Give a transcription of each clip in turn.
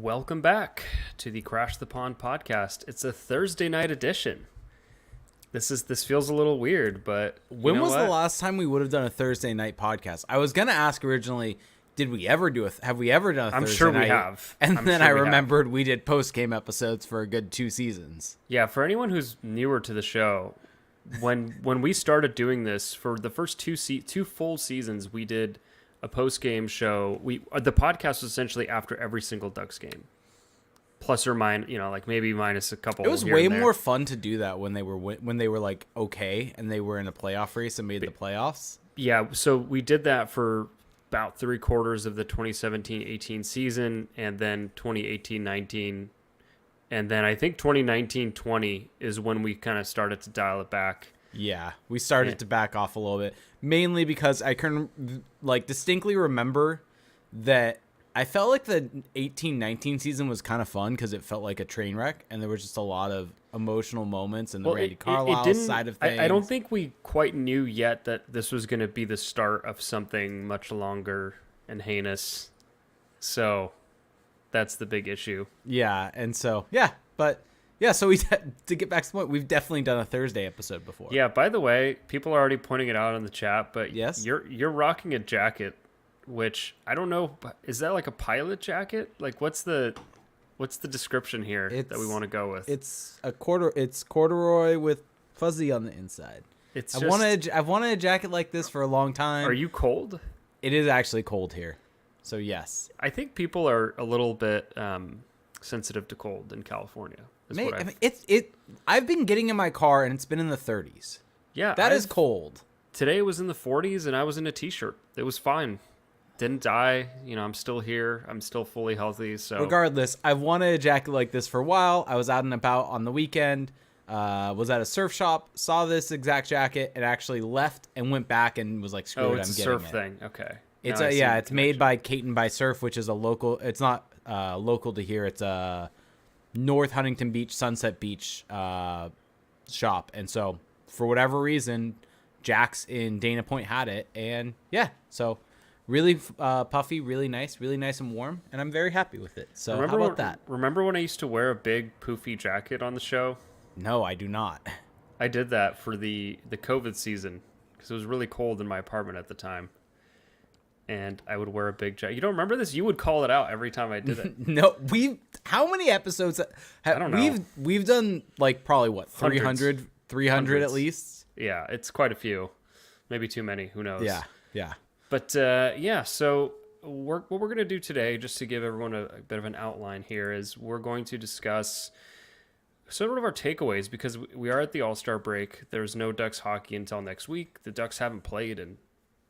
Welcome back to the Crash the Pond podcast. It's a Thursday night edition. This feels a little weird, but when was the last time we would have done a Thursday night podcast? I was gonna ask originally, have we ever done a Thursday night? I'm sure we have. And then I remembered we did post game episodes for a good 2 seasons. Yeah, for anyone who's newer to the show, when we started doing this for the first two full seasons, we did a post game show. The podcast was essentially after every single Ducks game, plus or minus, like maybe minus a couple. It was way more fun to do that when they were like okay and they were in a playoff race and made the playoffs. Yeah, so we did that for about 3/4 of the 2017-18 season, and then 2018-19, and then I think 2019-20 is when we kind of started to dial it back. Yeah, we started to back off a little bit, mainly because I can distinctly remember that I felt like the 18-19 season was kind of fun because it felt like a train wreck, and there was just a lot of emotional moments and the Randy Carlisle side of things. I don't think we quite knew yet that this was going to be the start of something much longer and heinous. So that's the big issue. Yeah, and so, so to get back to the point, we've definitely done a Thursday episode before. Yeah, by the way, people are already pointing it out in the chat, but yes, you're rocking a jacket, which I don't know, is that like a pilot jacket? Like what's the description here that we want to go with? It's corduroy with fuzzy on the inside. I've wanted a jacket like this for a long time. Are you cold? It is actually cold here. So yes. I think people are a little bit sensitive to cold in California. I've been getting in my car and it's been in the 30s. Yeah. That is cold. Today it was in the 40s and I was in a t-shirt. It was fine. Didn't die. I'm still here. I'm still fully healthy. So regardless, I've wanted a jacket like this for a while. I was out and about on the weekend, was at a surf shop, saw this exact jacket, and actually left and went back and was like, screw it, I'm getting it. It's a surf thing. Okay. It's made by Caton by Surf, which is a local. It's not local to here. It's a North Huntington Beach, Sunset Beach shop. And so for whatever reason, Jax in Dana Point had it. And yeah, so really puffy, really nice and warm. And I'm very happy with it. So how about that? Remember when I used to wear a big poofy jacket on the show? No, I do not. I did that for the COVID season because it was really cold in my apartment at the time. And I would wear a big jacket. You don't remember this? You would call it out every time I did it. No, how many episodes I don't know. We've done like probably what, 300 at least? Yeah, it's quite a few. Maybe too many, who knows. Yeah. But so what we're going to do today, just to give everyone a bit of an outline here, is we're going to discuss sort of our takeaways because we are at the All-Star break. There's no Ducks hockey until next week. The Ducks haven't played and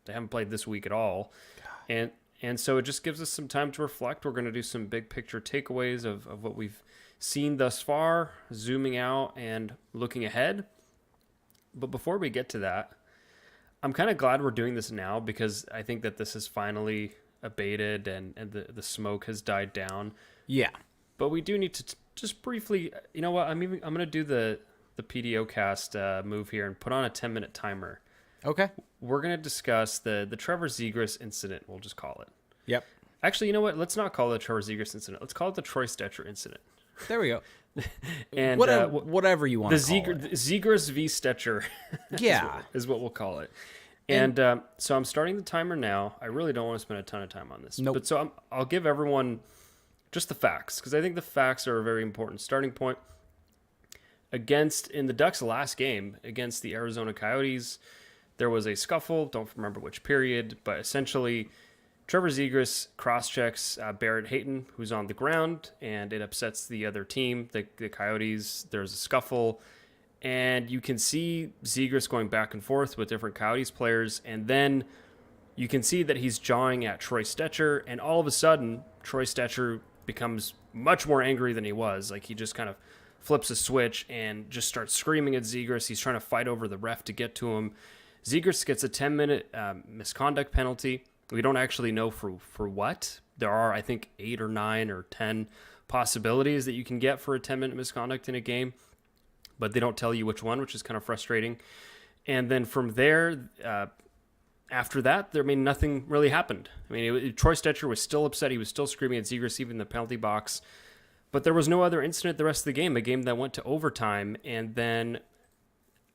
they haven't played this week at all. God. And so it just gives us some time to reflect. We're going to do some big picture takeaways of what we've seen thus far, zooming out and looking ahead. But before we get to that, I'm kind of glad we're doing this now because I think that this has finally abated and the smoke has died down. Yeah. But we do need to just briefly, you know what, I'm going to do the PDO cast move here and put on a 10-minute timer. Okay. We're going to discuss the Trevor Zegras incident, we'll just call it. Yep. Actually, you know what? Let's not call it the Trevor Zegras incident. Let's call it the Trevor-Stecher incident. There we go. And whatever you want to call it. Zegras v. Stecher is what we'll call it. And so I'm starting the timer now. I really don't want to spend a ton of time on this. Nope. But so I'll give everyone just the facts because I think the facts are a very important starting point. In the Ducks' last game against the Arizona Coyotes, there was a scuffle, don't remember which period, but essentially Trevor Zegras cross-checks Barrett Hayton, who's on the ground, and it upsets the other team, the Coyotes. There's a scuffle, and you can see Zegras going back and forth with different Coyotes players, and then you can see that he's jawing at Stecher, and all of a sudden, Stecher becomes much more angry than he was. Like, he just kind of flips a switch and just starts screaming at Zegras. He's trying to fight over the ref to get to him. Zegras gets a 10-minute misconduct penalty. We don't actually know for what. There are, I think, 8 or 9 or 10 possibilities that you can get for a 10-minute misconduct in a game, but they don't tell you which one, which is kind of frustrating. And then from there, after that, nothing really happened. I mean, Troy Stecher was still upset. He was still screaming at Zegras, even in the penalty box. But there was no other incident the rest of the game, a game that went to overtime. And then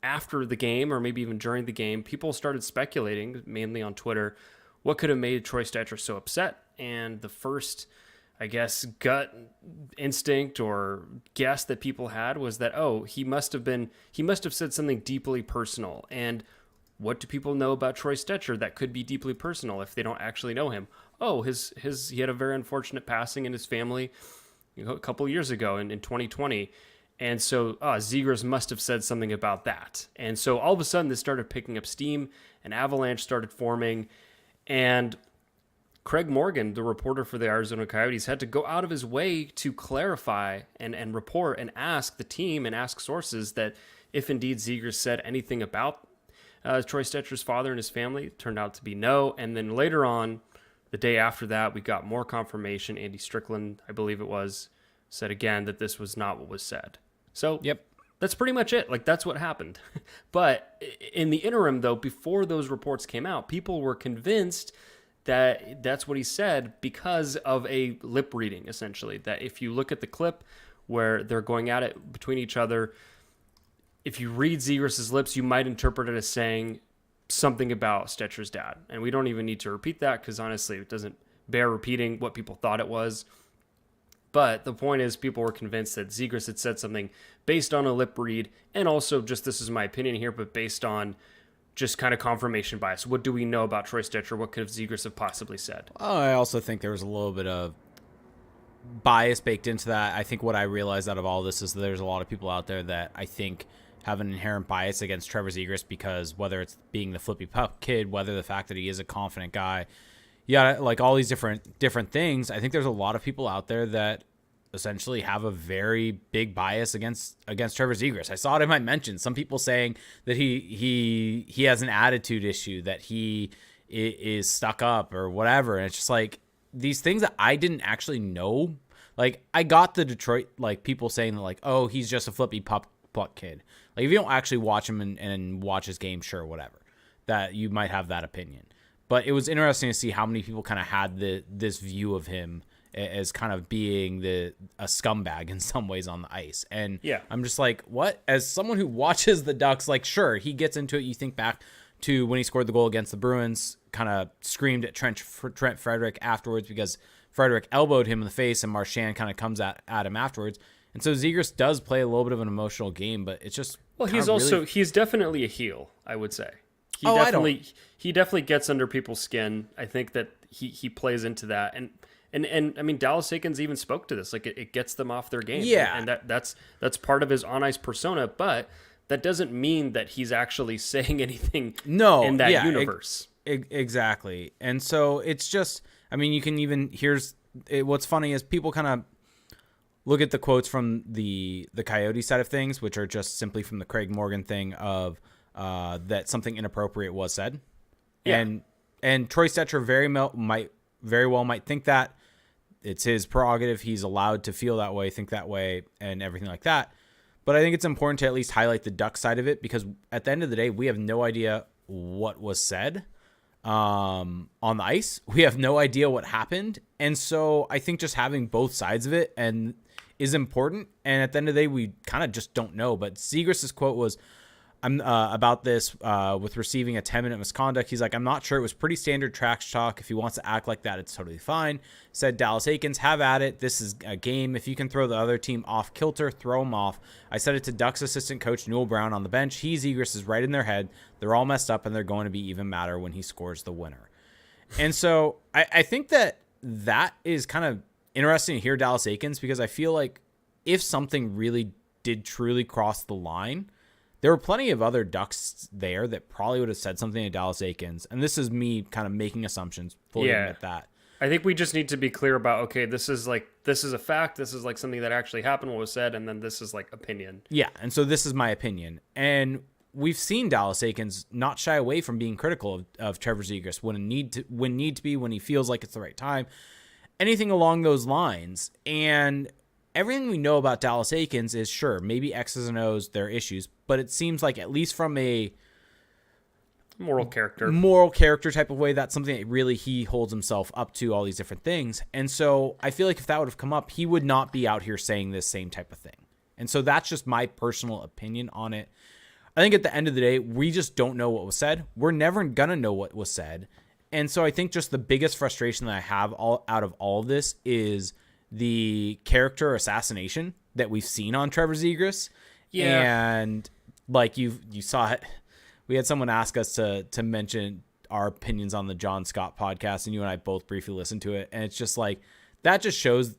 after the game, or maybe even during the game, people started speculating, mainly on Twitter, what could have made Troy Stecher so upset. And the first, I guess, gut instinct or guess that people had was that, oh, he must have said something deeply personal. And what do people know about Troy Stecher that could be deeply personal if they don't actually know him? Oh, he had a very unfortunate passing in his family, a couple years ago in 2020. And so Zegras must have said something about that. And so all of a sudden this started picking up steam, an avalanche started forming, and Craig Morgan, the reporter for the Arizona Coyotes, had to go out of his way to clarify and report and ask the team and ask sources that if indeed Zegras said anything about Troy Stecher's father and his family. It turned out to be no. And then later on, the day after that, we got more confirmation. Andy Strickland, I believe it was, said again that this was not what was said. So Yep. that's pretty much it. Like, that's what happened. But in the interim, though, before those reports came out, people were convinced that that's what he said because of a lip reading, essentially. That if you look at the clip where they're going at it between each other, if you read Zegras' lips, you might interpret it as saying something about Stecher's dad. And we don't even need to repeat that because, honestly, it doesn't bear repeating what people thought it was. But the point is, people were convinced that Zegras had said something based on a lip read, and also just, this is my opinion here, but based on just kind of confirmation bias. What do we know about Troy Stecher? What could Zegras have possibly said? I also think there was a little bit of bias baked into that. I think what I realized out of all this is that there's a lot of people out there that I think have an inherent bias against Trevor Zegras because whether it's being the flippy pup kid, whether the fact that he is a confident guy, yeah, like all these different things. I think there's a lot of people out there that essentially have a very big bias against Trevor Zegras. I saw it in my mentions. Some people saying that he has an attitude issue, that he is stuck up or whatever. And it's just like these things that I didn't actually know. Like, I got the Detroit, like, people saying that, like, oh, he's just a flippy pup kid. Like, if you don't actually watch him and watch his game, sure, whatever, that you might have that opinion. But it was interesting to see how many people kind of had this view of him as kind of being a scumbag in some ways on the ice. And yeah, I'm just like, what? As someone who watches the Ducks, like, sure, he gets into it. You think back to when he scored the goal against the Bruins, kind of screamed at Trent Frederick afterwards because Frederick elbowed him in the face and Marchand kind of comes at him afterwards. And so Zegras does play a little bit of an emotional game, but it's just... Well, he's definitely a heel, I would say. He definitely gets under people's skin. I think that he plays into that. And I mean, Dallas Eakins even spoke to this. Like, it gets them off their game. Yeah. And that's part of his on-ice persona, but that doesn't mean that he's actually saying anything in that universe. Exactly. And so it's just, I mean, you can even, what's funny is people kind of look at the quotes from the Coyote side of things, which are just simply from the Craig Morgan thing of that something inappropriate was said. Yeah. And Troy Stecher very well might think that. It's his prerogative. He's allowed to feel that way, think that way, and everything like that. But I think it's important to at least highlight the Duck side of it because at the end of the day, we have no idea what was said on the ice. We have no idea what happened. And so I think just having both sides of it is important. And at the end of the day, we kind of just don't know. But Zegras' quote was, I'm about this with receiving a 10-minute misconduct. He's like, I'm not sure. It was pretty standard trash talk. If he wants to act like that, it's totally fine. Said Dallas Eakins, have at it. This is a game. If you can throw the other team off kilter, throw them off. I said it to Ducks assistant coach Newell Brown on the bench. Zegras is right in their head. They're all messed up, and they're going to be even madder when he scores the winner. And so I think that is kind of interesting to hear Dallas Eakins because I feel like if something really did truly cross the line, there were plenty of other Ducks there that probably would have said something to Dallas Eakins. And this is me kind of making assumptions. Fully admit that. I think we just need to be clear about, okay, this is a fact. This is like something that actually happened, what was said. And then this is like opinion. Yeah. And so this is my opinion. And we've seen Dallas Eakins not shy away from being critical of Trevor Zegras when need to be, when he feels like it's the right time, anything along those lines. And everything we know about Dallas Eakins is, sure, maybe X's and O's, there are issues, but it seems like at least from a moral character type of way. That's something that really he holds himself up to, all these different things. And so I feel like if that would have come up, he would not be out here saying this same type of thing. And so that's just my personal opinion on it. I think at the end of the day, we just don't know what was said. We're never going to know what was said. And so I think just the biggest frustration that I have out of all of this is the character assassination that we've seen on Trevor Zegras. Yeah. And like you saw it. We had someone ask us to mention our opinions on the John Scott podcast, and you and I both briefly listened to it. And it's just like, that just shows,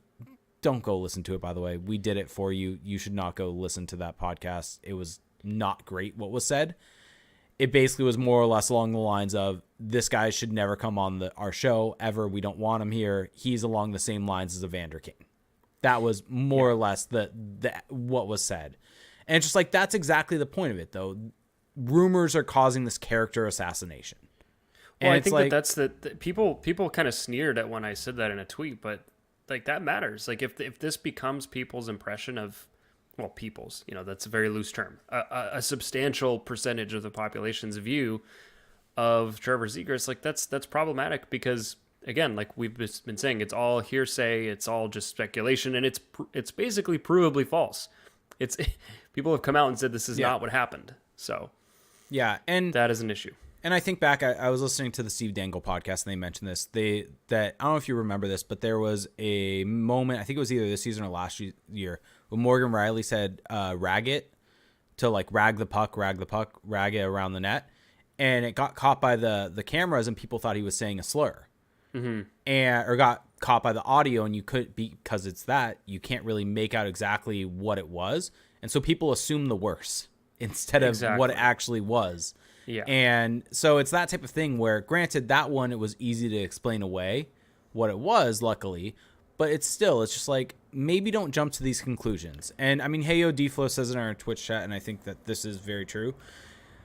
don't go listen to it, by the way. We did it for you. You should not go listen to that podcast. It was not great what was said. It basically was more or less along the lines of, this guy should never come on our show ever. We don't want him here. He's along the same lines as Evander Kane. That was more or less the what was said. And it's just like, that's exactly the point of it, though. Rumors are causing this character assassination. Well, I think that's the people kind of sneered at when I said that in a tweet, but like, that matters. Like, if this becomes people's impression of, well, people's, that's a very loose term, a substantial percentage of the population's view of Trevor Zegras, like that's problematic, because again, like we've been saying, it's all hearsay, it's all just speculation, and it's basically provably false. It's people have come out and said this is not what happened. So yeah, and that is an issue. And I think back, I was listening to the Steve Dangle podcast, and they mentioned this. I don't know if you remember this, but there was a moment, I think it was either this season or last year, when Morgan Riley said rag it, to like rag the puck, rag it around the net. And it got caught by the cameras, and people thought he was saying a slur. Mm-hmm. Or got caught by the audio, and because it's that, you can't really make out exactly what it was. And so people assume the worst instead of what it actually was. Yeah. And so it's that type of thing where, granted, that one, it was easy to explain away what it was, luckily, but it's just like, maybe don't jump to these conclusions. And I mean, Heyo Deflo says in our Twitch chat, and I think that this is very true.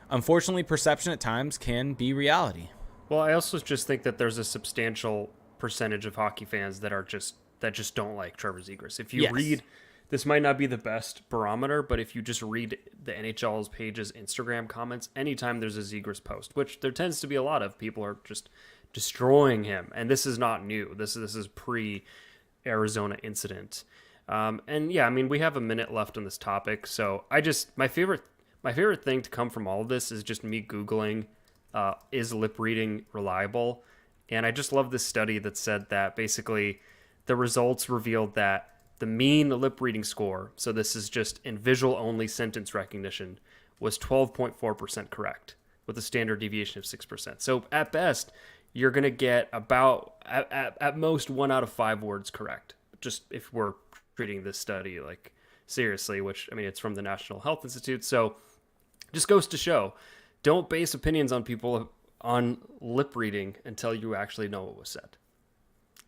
Unfortunately, perception at times can be reality. Well, I also just think that there's a substantial percentage of hockey fans that just don't like Trevor Zegras. If you read, this might not be the best barometer, but if you just read the NHL's page's Instagram comments, anytime there's a Zegras post, which there tends to be a lot of, people are just destroying him. And this is not new. This is pre-Arizona incident. And yeah, I mean, we have a minute left on this topic. So my favorite thing to come from all of this is just me Googling, is lip reading reliable? And I just love this study that said that basically the results revealed that the mean lip reading score, so this is just in visual only sentence recognition, was 12.4% correct with a standard deviation of 6%. So at best, you're going to get about, at most, 1 out of 5 words correct. Just if we're treating this study like seriously, which, I mean, it's from the National Health Institute. So just goes to show, don't base opinions on people on lip reading until you actually know what was said.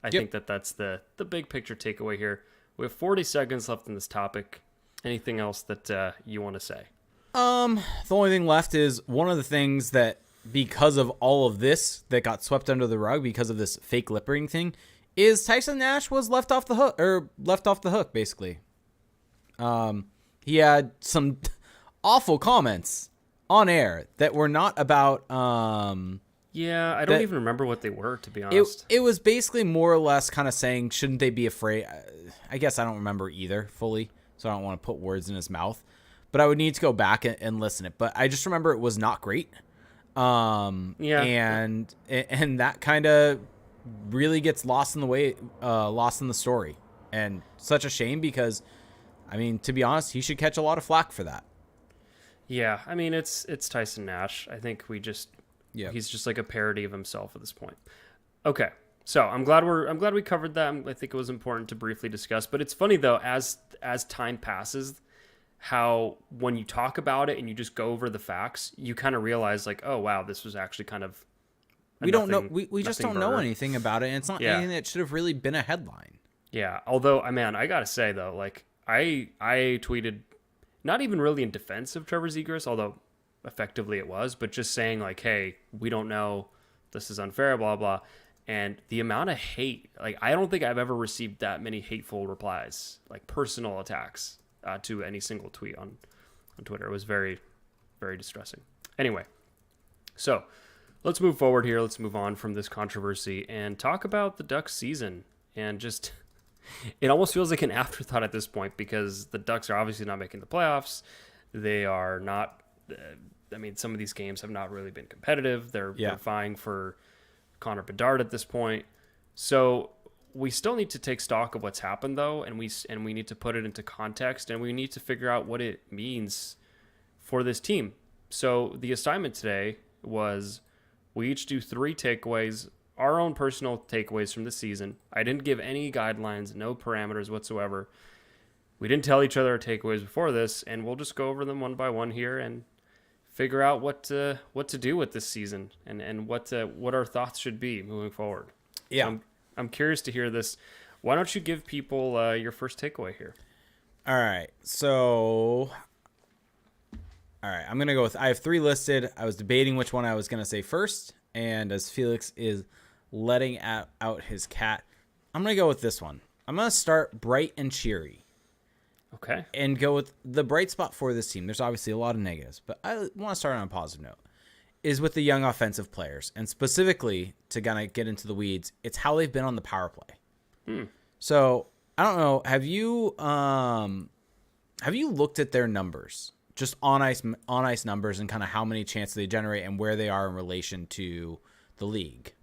I think that's the big picture takeaway here. We have 40 seconds left in this topic. Anything else that you want to say? The only thing left is one of the things that, because of all of this that got swept under the rug because of this fake lip reading thing, is Tyson Nash was left off the hook, basically. He had some awful comments on air that were not about yeah, I don't even remember what they were, to be honest. It was basically more or less kind of saying, shouldn't they be afraid? I guess I don't remember either fully, so I don't want to put words in his mouth. But I would need to go back and listen it. But I just remember it was not great. And that kind of really gets lost in the story. And such a shame, because, I mean, to be honest, he should catch a lot of flack for that. Yeah, I mean, it's Tyson Nash. I think he's just like a parody of himself at this point. Okay, so I'm glad we covered that. I think it was important to briefly discuss. But it's funny though, as time passes, how when you talk about it and you just go over the facts, you kind of realize like, oh wow, this was actually kind of we just don't know anything about it, and it's not anything that should have really been a headline. Yeah, although I gotta say though, like I tweeted, not even really in defense of Trevor Zegras, although effectively it was, but just saying like, hey, we don't know, this is unfair, blah blah. And the amount of hate, like I don't think I've ever received that many hateful replies, like personal attacks to any single tweet on Twitter. It was very, very distressing. Anyway, So let's move forward here. Let's move on from this controversy and talk about the Ducks season. And just, it almost feels like an afterthought at this point because the Ducks are obviously not making the playoffs. They are not, some of these games have not really been competitive. They're vying for Connor Bedard at this point. So we still need to take stock of what's happened, though, and we need to put it into context, and we need to figure out what it means for this team. So the assignment today was we each do 3 takeaways, our own personal takeaways from the season. I didn't give any guidelines, no parameters whatsoever. We didn't tell each other our takeaways before this, and we'll just go over them one by one here and figure out what to do with this season and what our thoughts should be moving forward. Yeah. So I'm curious to hear this. Why don't you give people your first takeaway here? All right. So, I'm going to go with, I have 3 listed. I was debating which one I was going to say first. And as Felix is letting out his cat, I'm going to go with this one. I'm going to start bright and cheery. Okay. And go with the bright spot for this team. There's obviously a lot of negatives, but I want to start on a positive note. Is with the young offensive players, and specifically to kind of get into the weeds, it's how they've been on the power play. So I don't know. Have you looked at their numbers, just on ice numbers, and kind of how many chances they generate and where they are in relation to the league?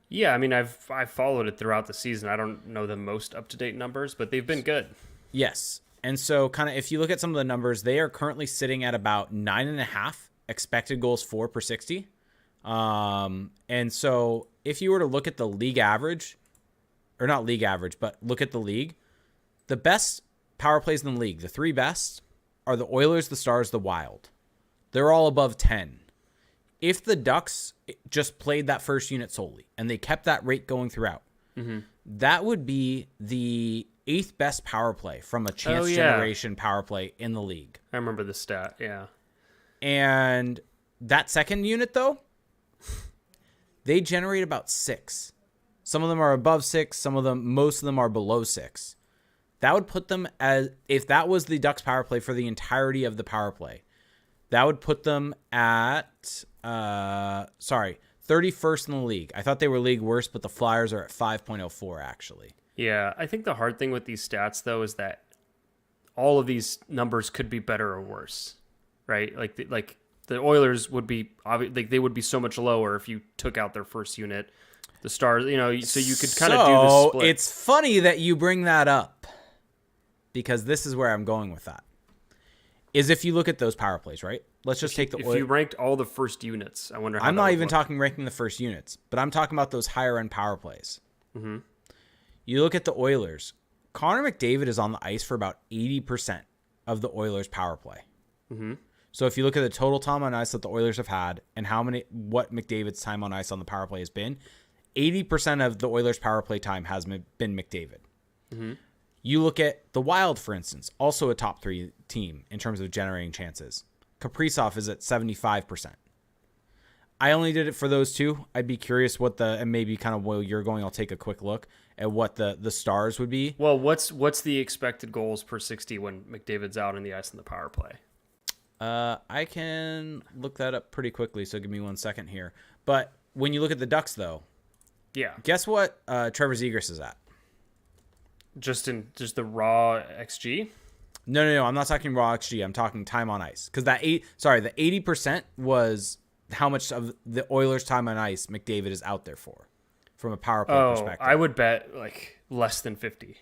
Yeah, I've followed it throughout the season. I don't know the most up to date numbers, but they've been good. Yes, and so kind of if you look at some of the numbers, they are currently sitting at about 9.5. expected goals for per 60. And so if you were to look at the league average, or not league average, but look at the league, the best power plays in the league, the 3 best are the Oilers, the Stars, the Wild. They're all above 10. If the Ducks just played that first unit solely and they kept that rate going throughout, that would be the 8th best power play from a chance generation power play in the league. I remember the stat. Yeah. And that second unit, though, they generate about 6. Some of them are above 6. Most of them are below 6. That would put them as, if that was the Ducks power play for the entirety of the power play, that would put them at, 31st in the league. I thought they were league worst, but the Flyers are at 5.04 actually. Yeah, I think the hard thing with these stats, though, is that all of these numbers could be better or worse. Right, like the Oilers would be they would be so much lower if you took out their first unit. The Stars, so you could kind of do the split. It's funny that you bring that up because this is where I'm going with that. Is if you look at those power plays, right? Let's just take the If you ranked all the first units, I wonder how I'm not even talking ranking the first units, but I'm talking about those higher end power plays. Mm-hmm. You look at the Oilers. Connor McDavid is on the ice for about 80% of the Oilers power play. Mm-hmm. So if you look at the total time on ice that the Oilers have had and what McDavid's time on ice on the power play has been, 80% of the Oilers power play time has been McDavid. Mm-hmm. You look at the Wild, for instance, also a top 3 team in terms of generating chances. Kaprizov is at 75%. I only did it for those 2. I'd be curious and maybe kind of while you're going, I'll take a quick look at what the Stars would be. Well, what's the expected goals per 60 when McDavid's out in the ice in the power play? I can look that up pretty quickly, so give me 1 second here. But when you look at the Ducks, though, guess what Trevor Zegras is at? Just the raw XG? No, I'm not talking raw XG. I'm talking time on ice. Because the 80% was how much of the Oilers' time on ice McDavid is out there for, from a power play perspective. I would bet less than 50.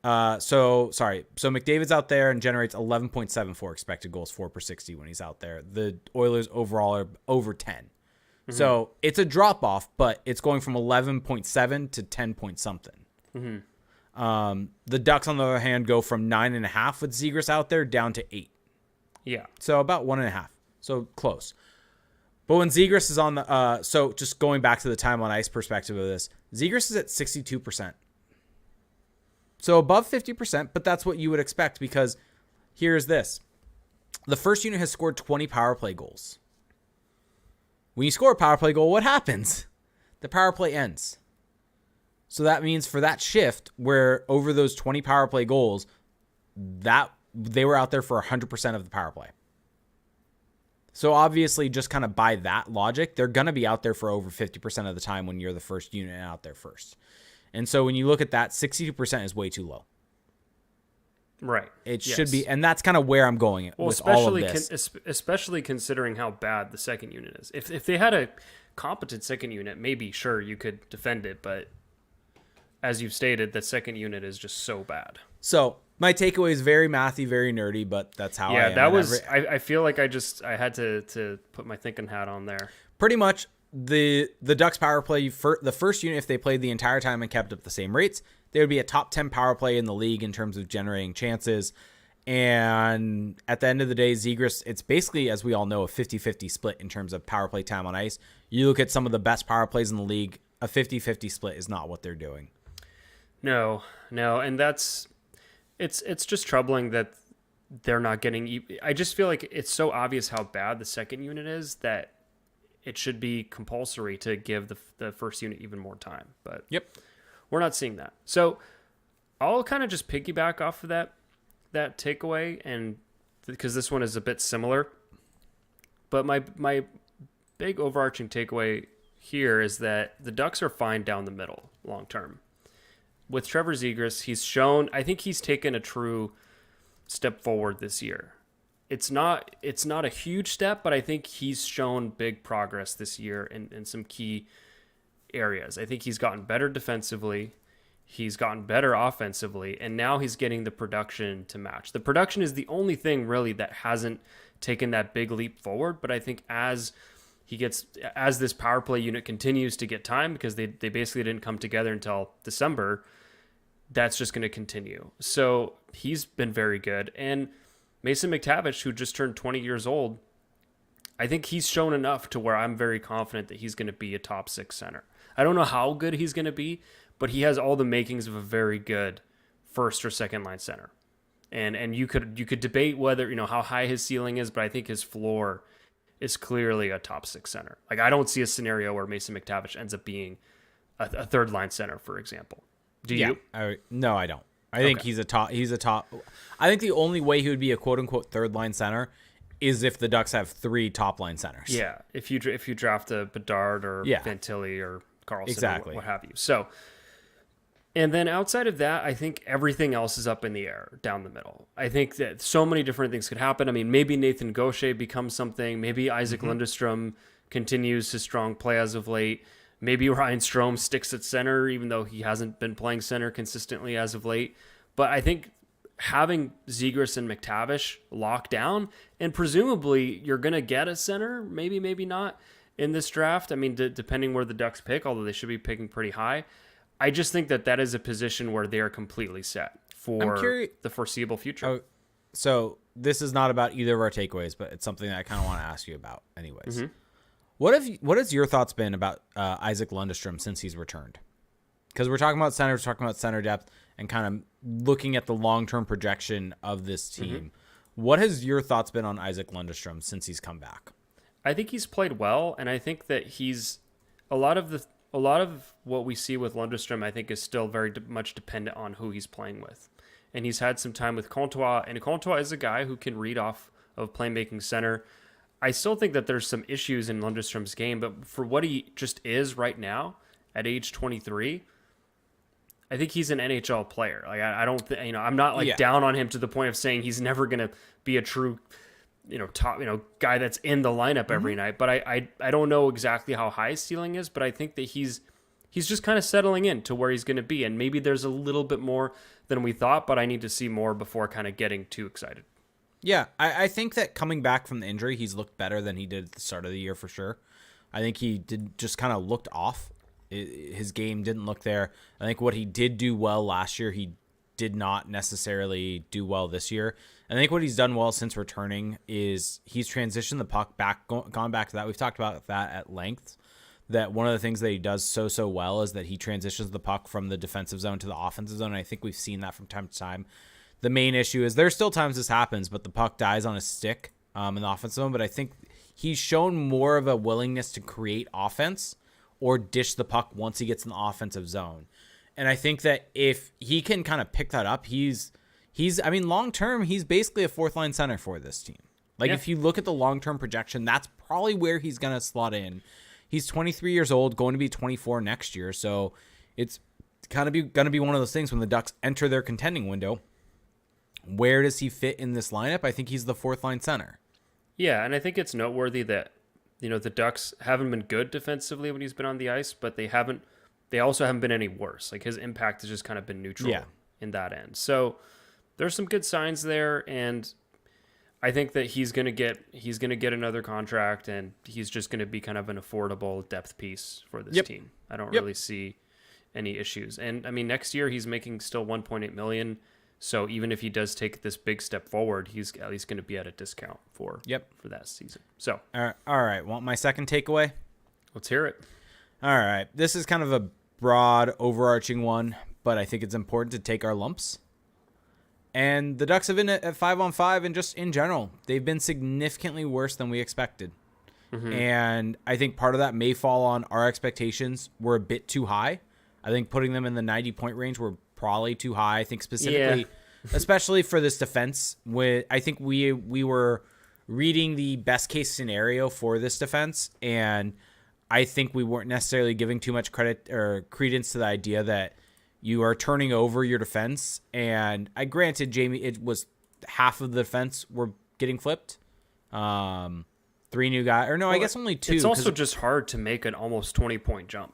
So McDavid's out there and generates 11.74 expected goals for per 60 when he's out there. The Oilers overall are over 10. Mm-hmm. So it's a drop off, but it's going from 11.7 to 10 point something. Mm-hmm. The Ducks, on the other hand, go from 9.5 with Zegras out there down to 8. Yeah. So about 1.5. So close. But when Zegras is on the, so just going back to the time on ice perspective of this, Zegras is at 62%. So above 50%, but that's what you would expect because here's this. The first unit has scored 20 power play goals. When you score a power play goal, what happens? The power play ends. So that means for that shift where over those 20 power play goals, that they were out there for 100% of the power play. So obviously, just kind of by that logic, they're going to be out there for over 50% of the time when you're the first unit out there first. And so when you look at that, 62% is way too low. Right. It should be, and that's kind of where I'm going with all of this. Especially considering how bad the second unit is. If they had a competent second unit, maybe, sure, you could defend it, but as you've stated, the second unit is just so bad. So my takeaway is very mathy, very nerdy, but that's how I am. That was, I feel like I had to put my thinking hat on there. Pretty much the Ducks power play, the first unit, if they played the entire time and kept up the same rates, they would be a top 10 power play in the league in terms of generating chances. And at the end of the day, Zegras, it's basically, as we all know, a 50-50 split in terms of power play time on ice. You look at some of the best power plays in the league, a 50-50 split is not what they're doing. No. And it's just troubling that they're not getting, I just feel like it's so obvious how bad the second unit is that it should be compulsory to give the first unit even more time. But yep. We're not seeing that. So I'll kind of just piggyback off of that takeaway, and because this one is a bit similar. But my big overarching takeaway here is that the Ducks are fine down the middle long term. With Trevor Zegras, he's shown, I think he's taken a true step forward this year. It's not a huge step, but I think he's shown big progress this year in some key areas. I think he's gotten better defensively, he's gotten better offensively, and now he's getting the production to match. The production is the only thing really that hasn't taken that big leap forward, but I think as this power play unit continues to get time, because they basically didn't come together until December, that's just going to continue. So he's been very good. And Mason McTavish, who just turned 20 years old, I think he's shown enough to where I'm very confident that he's going to be a top 6 center. I don't know how good he's going to be, but he has all the makings of a very good first or second line center. And you could debate whether, how high his ceiling is, but I think his floor is clearly a top 6 center. Like, I don't see a scenario where Mason McTavish ends up being a third line center, for example. Do you? No, I don't. I think he's a top. I think the only way he would be a quote unquote third line center is if the Ducks have 3 top line centers. Yeah, if you draft a Bedard or Fantilli or Carlson, exactly, or what have you. So, and then outside of that, I think everything else is up in the air down the middle. I think that so many different things could happen. I mean, maybe Nathan Gaucher becomes something. Maybe Isaac Lundestrom continues his strong play as of late. Maybe Ryan Strome sticks at center, even though he hasn't been playing center consistently as of late. But I think having Zegras and McTavish locked down, and presumably you're going to get a center, maybe not, in this draft. I mean, depending where the Ducks pick, although they should be picking pretty high. I just think that is a position where they are completely set for the foreseeable future. Oh, so this is not about either of our takeaways, but it's something that I kind of want to ask you about anyways. Mm-hmm. What has your thoughts been about Isaac Lundestrom since he's returned? Because we're talking about center, we're talking about center depth, and kind of looking at the long-term projection of this team. Mm-hmm. What has your thoughts been on Isaac Lundestrom since he's come back? I think he's played well, and I think that he's a lot of what we see with Lundestrom, I think, is still very much dependent on who he's playing with. And he's had some time with Comtois, and Comtois is a guy who can read off of playmaking center. I still think that there's some issues in Lundstrom's game, but for what he just is right now at age 23, I think he's an NHL player. Like, I don't think, I'm not down on him to the point of saying he's never going to be a true, top, guy that's in the lineup every night. But I don't know exactly how high his ceiling is, but I think that he's just kind of settling in to where he's going to be. And maybe there's a little bit more than we thought, but I need to see more before kind of getting too excited. Yeah, I think that coming back from the injury, he's looked better than he did at the start of the year for sure. I think he did just kind of looked off. His game didn't look there. I think what he did do well last year, he did not necessarily do well this year. I think what he's done well since returning is he's transitioned the puck back, gone back to that. We've talked about that at length, that one of the things that he does so well is that he transitions the puck from the defensive zone to the offensive zone. And I think we've seen that from time to time. The main issue is there's still times this happens, but the puck dies on a stick in the offensive zone. But I think he's shown more of a willingness to create offense or dish the puck once he gets in the offensive zone. And I think that if he can kind of pick that up, he's long term, he's basically a fourth line center for this team. Like, if you look at the long-term projection, that's probably where he's going to slot in. He's 23 years old, going to be 24 next year, so it's kind of going to be one of those things when the Ducks enter their contending window. Where does he fit in this lineup? I think he's the fourth-line center. Yeah, and I think it's noteworthy that, you know, the Ducks haven't been good defensively when he's been on the ice, but they also haven't been any worse. Like, his impact has just kind of been neutral in that end. So there's some good signs there, and I think that he's gonna get another contract, and he's just gonna be kind of an affordable depth piece for this team. I don't really see any issues. And I mean, next year he's making still $1.8 million. So even if he does take this big step forward, he's at least going to be at a discount for that season. So all right. Want my second takeaway? Let's hear it. All right. This is kind of a broad, overarching one, but I think it's important to take our lumps. And the Ducks have been at 5-on-5, and just in general, they've been significantly worse than we expected. Mm-hmm. And I think part of that may fall on our expectations were a bit too high. I think putting them in the 90-point range were probably too high. I think specifically, especially for this defense, I think we were reading the best case scenario for this defense, and I think we weren't necessarily giving too much credit or credence to the idea that you are turning over your defense. And I granted, Jamie, it was half of the defense were getting flipped. 3 new guys, or no, I guess only 2. It's also just hard to make an almost 20-point jump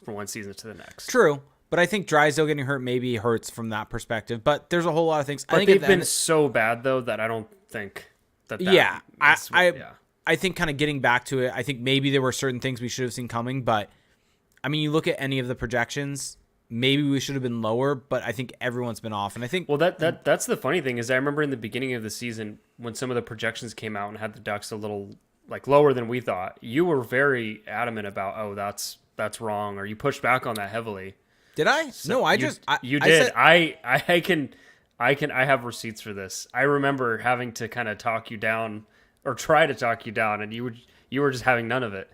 from one season to the next. True. But I think Drysdale getting hurt maybe hurts from that perspective. But there's a whole lot of things. But I think they've been so bad, though, that I don't think that I think kind of getting back to it, I think maybe there were certain things we should have seen coming. But, I mean, you look at any of the projections, maybe we should have been lower. But I think everyone's been off. And I think... Well, that's the funny thing is I remember in the beginning of the season when some of the projections came out and had the Ducks a little like lower than we thought, you were very adamant about, that's wrong. Or you pushed back on that heavily. Did I? So no, you did. I have receipts for this. I remember having to kind of talk you down or try to talk you down, and you were just having none of it.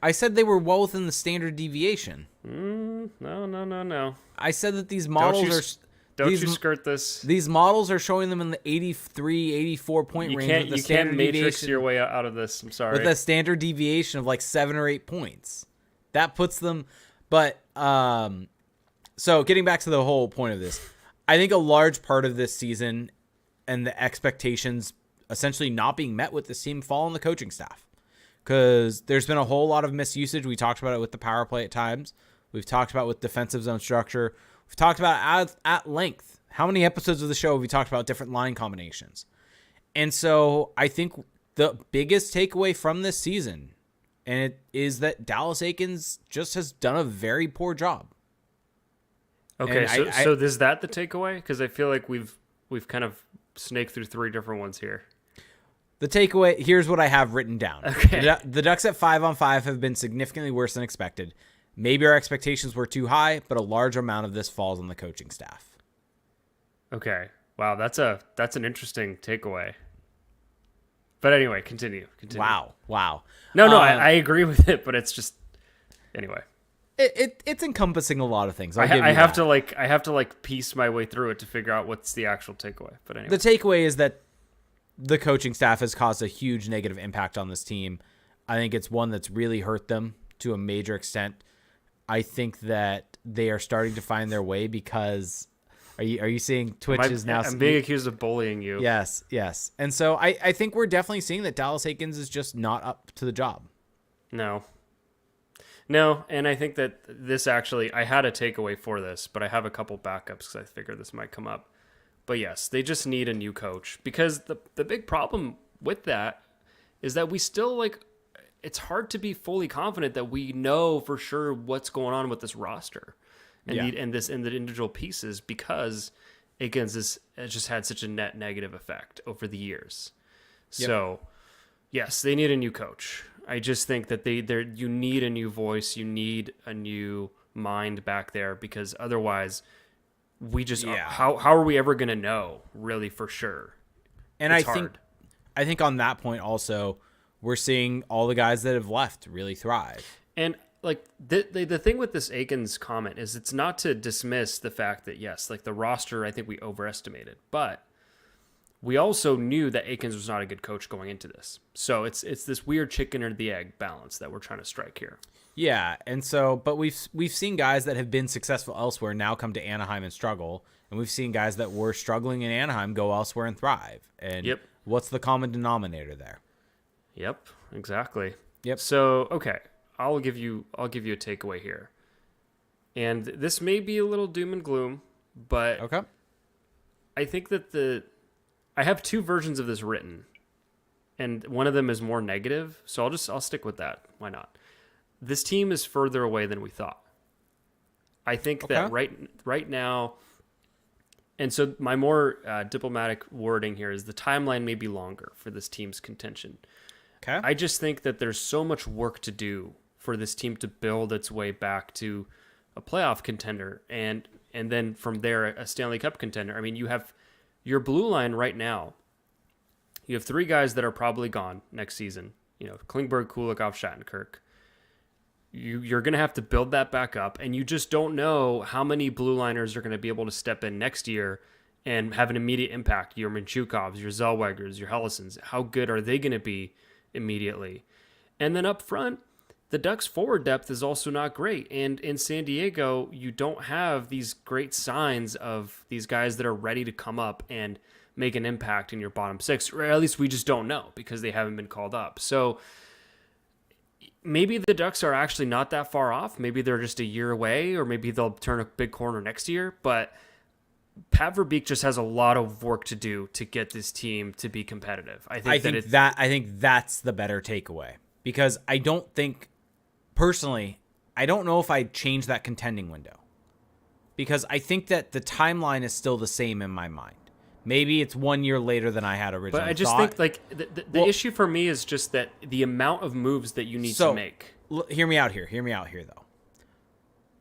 I said they were well within the standard deviation. No. I said that these models Don't you skirt this. These models are showing them in the 83, 84 point range. You can't matrix your way out of this. I'm sorry. With a standard deviation of like 7 or 8 points. That puts them... But... So getting back to the whole point of this, I think a large part of this season and the expectations essentially not being met with this team fall on the coaching staff, because there's been a whole lot of misusage. We talked about it with the power play at times. We've talked about with defensive zone structure. We've talked about at length. How many episodes of the show have we talked about different line combinations? And so I think the biggest takeaway from this season, and it is that Dallas Eakins just has done a very poor job. Okay, so is that the takeaway? Because I feel like we've kind of snaked through 3 different ones here. The takeaway, here's what I have written down. Okay. The Ducks at 5-on-5 have been significantly worse than expected. Maybe our expectations were too high, but a large amount of this falls on the coaching staff. Okay. Wow, that's an interesting takeaway. But anyway, continue. Wow. No, I agree with it, but it's just anyway. It's encompassing a lot of things. I have to piece my way through it to figure out what's the actual takeaway. But anyway, the takeaway is that the coaching staff has caused a huge negative impact on this team. I think it's one that's really hurt them to a major extent. I think that they are starting to find their way because are you seeing Twitch is now... I'm being accused of bullying you. Yes. And so I think we're definitely seeing that Dallas Eakins is just not up to the job. No, and I think that this actually, I had a takeaway for this, but I have a couple backups because I figured this might come up. But yes, they just need a new coach, because the big problem with that is that we still it's hard to be fully confident that we know for sure what's going on with this roster and the individual pieces, because Aikens has just had such a net negative effect over the years. Yep. So yes, they need a new coach. I just think that you need a new voice, you need a new mind back there, because otherwise we just how are we ever going to know really for sure? And I think on that point also, we're seeing all the guys that have left really thrive. And the thing with this Aikens comment is, it's not to dismiss the fact that yes, the roster, I think we overestimated, but we also knew that Akins was not a good coach going into this. So it's this weird chicken or the egg balance that we're trying to strike here. Yeah, and so, but we've seen guys that have been successful elsewhere now come to Anaheim and struggle, and we've seen guys that were struggling in Anaheim go elsewhere and thrive. And what's the common denominator there? Yep, exactly. Yep. So, okay, I'll give you a takeaway here. And this may be a little doom and gloom, but Okay. I think that I have two versions of this written, and one of them is more negative, so I'll stick with that. Why not? This team is further away than we thought. I think that right now, and so my more diplomatic wording here is the timeline may be longer for this team's contention. Okay. I just think that there's so much work to do for this team to build its way back to a playoff contender and then from there a Stanley Cup contender. I mean, you have your blue line right now. You have three guys that are probably gone next season. Klingberg, Kulikov, Shattenkirk. You're going to have to build that back up, and you just don't know how many blue liners are going to be able to step in next year and have an immediate impact. Your Minchukovs, your Zellwegers, your Hellisons. How good are they going to be immediately? And then up front, the Ducks' forward depth is also not great. And in San Diego, you don't have these great signs of these guys that are ready to come up and make an impact in your bottom six, or at least we just don't know because they haven't been called up. So maybe the Ducks are actually not that far off. Maybe they're just a year away, or maybe they'll turn a big corner next year. But Pat Verbeek just has a lot of work to do to get this team to be competitive. I think that's the better takeaway, because I don't think, personally, I don't know if I'd change that contending window, because I think that the timeline is still the same in my mind. Maybe it's 1 year later than I had originally thought. But I just think the issue for me is just that the amount of moves that you need to make. Hear me out here, though.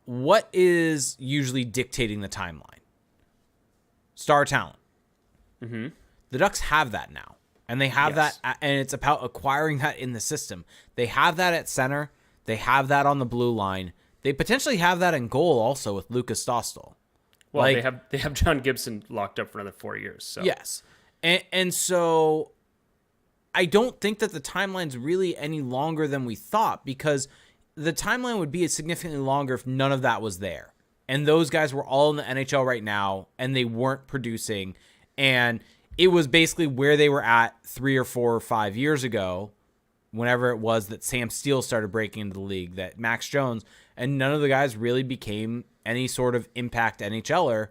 What is usually dictating the timeline? Star talent. Mm-hmm. The Ducks have that now, and they have that, and it's about acquiring that in the system. They have that at center. They have that on the blue line. They potentially have that in goal also with Lucas Dostal. Well, they have John Gibson locked up for another 4 years. So. Yes, and so I don't think that the timeline's really any longer than we thought, because the timeline would be significantly longer if none of that was there. And those guys were all in the NHL right now, and they weren't producing. And it was basically where they were at 3 or 4 or 5 years ago, whenever it was that Sam Steele started breaking into the league, that Max Jones, and none of the guys really became any sort of impact NHLer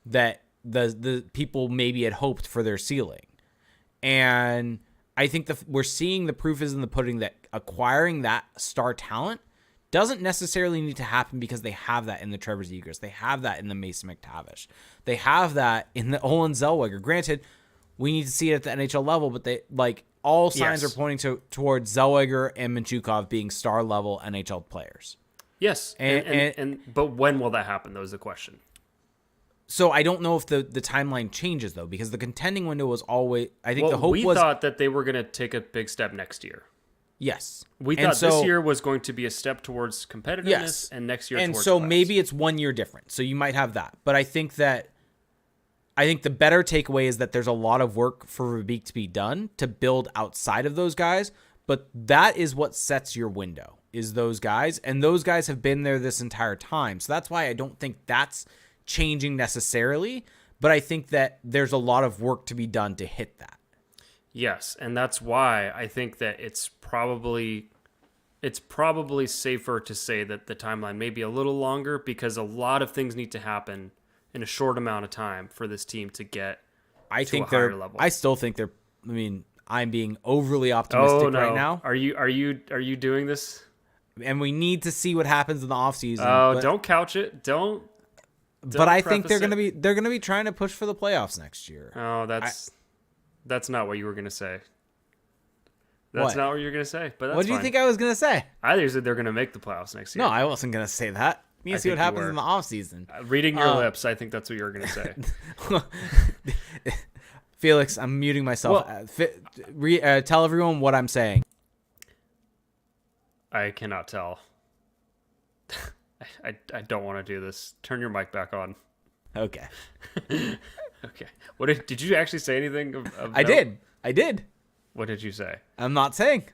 that the people maybe had hoped for their ceiling. And I think we're seeing the proof is in the pudding that acquiring that star talent doesn't necessarily need to happen, because they have that in the Trevor Zegras. They have that in the Mason McTavish. They have that in the Olen Zellweger. Granted, we need to see it at the NHL level, but all signs are pointing towards Zellweger and Minchukov being star level NHL players. Yes, but when will that happen? That was the question. So I don't know if the timeline changes, though, because the contending window was always, I think the hope was... we thought that they were going to take a big step next year. Yes. We thought this year was going to be a step towards competitiveness, and next year towards playoffs. Maybe it's 1 year different, so you might have that. But I think the better takeaway is that there's a lot of work for Verbeek to be done to build outside of those guys, but that is what sets your window, is those guys, and those guys have been there this entire time. So that's why I don't think that's changing necessarily, but I think that there's a lot of work to be done to hit that. Yes, and that's why I think that it's probably safer to say that the timeline may be a little longer, because a lot of things need to happen in a short amount of time for this team to get to a higher level. I still think they're. I mean, I'm being overly optimistic right now. Are you doing this? And we need to see what happens in the offseason. Oh, don't couch it. Don't. But I think they're gonna be trying to push for the playoffs next year. Oh, that's not what you were gonna say. That's not what you're gonna say. But that's what do you think I was gonna say? I think said they're gonna make the playoffs next year. No, I wasn't gonna say that. You need to see what happens in the offseason. Reading your lips, I think that's what you were gonna say. Felix, I'm muting myself. Tell everyone what I'm saying. I cannot tell. I don't want to do this. Turn your mic back on. Okay. Okay. What did you actually say anything of I note? did. What did you say? I'm not saying.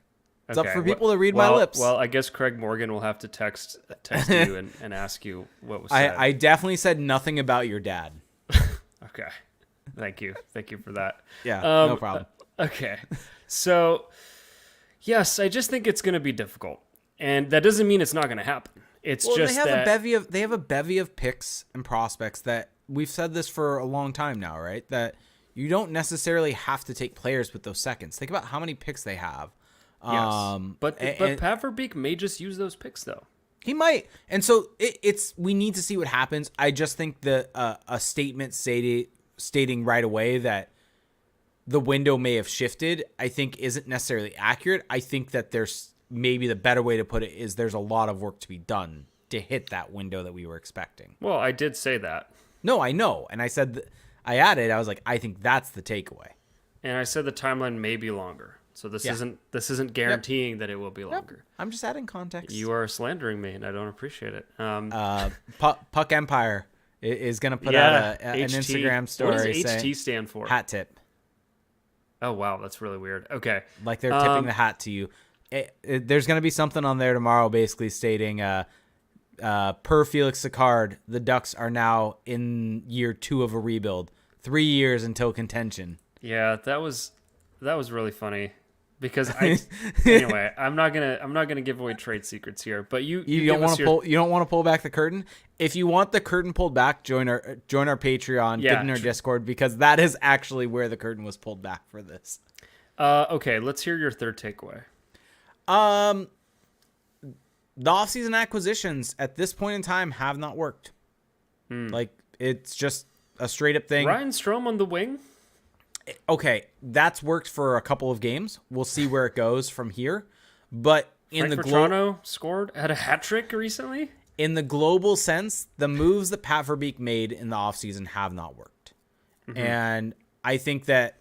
It's up Okay, for people to read my lips. Well, I guess Craig Morgan will have to text you and ask you what was said. I definitely said nothing about your dad. Okay. Thank you for that. Yeah, no problem. Okay. So, yes, I just think it's going to be difficult. And that doesn't mean it's not going to happen. It's just they have that they have a bevy of picks and prospects that we've said this for a long time now, right? That you don't necessarily have to take players with those seconds. Think about how many picks they have. yes. But Pat Verbeek may just use those picks though. He might, and so we need to see what happens. I just think that a statement stating right away that the window may have shifted, I think isn't necessarily accurate. I think that there's maybe the better way to put it is there's a lot of work to be done to hit that window that we were expecting. Well, I did say that. No, I know, and I said I added. I was like, I think that's the takeaway. And I said the timeline may be longer. So this isn't guaranteeing that it will be longer. I'm just adding context. You are slandering me, and I don't appreciate it. Puck Empire is going to put out an HT. Instagram story. What does HT saying, stand for? hat tip. Oh, wow. That's really weird. Okay. Like they're tipping the hat to you. There's going to be something on there tomorrow basically stating, per Felix Sicard, the Ducks are now in year 2 of a rebuild. 3 years until contention. Yeah, that was really funny. Because anyway, I'm not gonna give away trade secrets here. But you don't want to you don't want to pull back the curtain. If you want the curtain pulled back, join our Patreon, get in our Discord, because that is actually where the curtain was pulled back for this. Okay, let's hear your third takeaway. The offseason acquisitions at this point in time have not worked. Like it's just a straight up thing. Ryan Strome on the wing. Okay, that's worked for a couple of games. We'll see where it goes from here. But in Frank Vetrano had a hat trick recently. In the global sense, the moves that Pat Verbeek made in the offseason have not worked. Mm-hmm. And I think that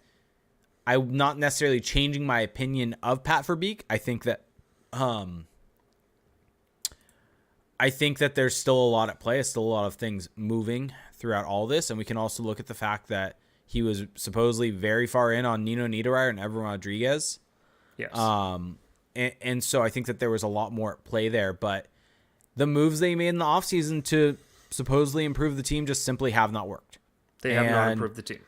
I'm not necessarily changing my opinion of Pat Verbeek. I think that there's still a lot at play. Still a lot of things moving throughout all this. And we can also look at the fact that he was supposedly very far in on Nino Niederreiter and Evan Rodriguez. Yes. And so I think that there was a lot more at play there. But the moves they made in the offseason to supposedly improve the team just simply have not worked. They have not improved the team.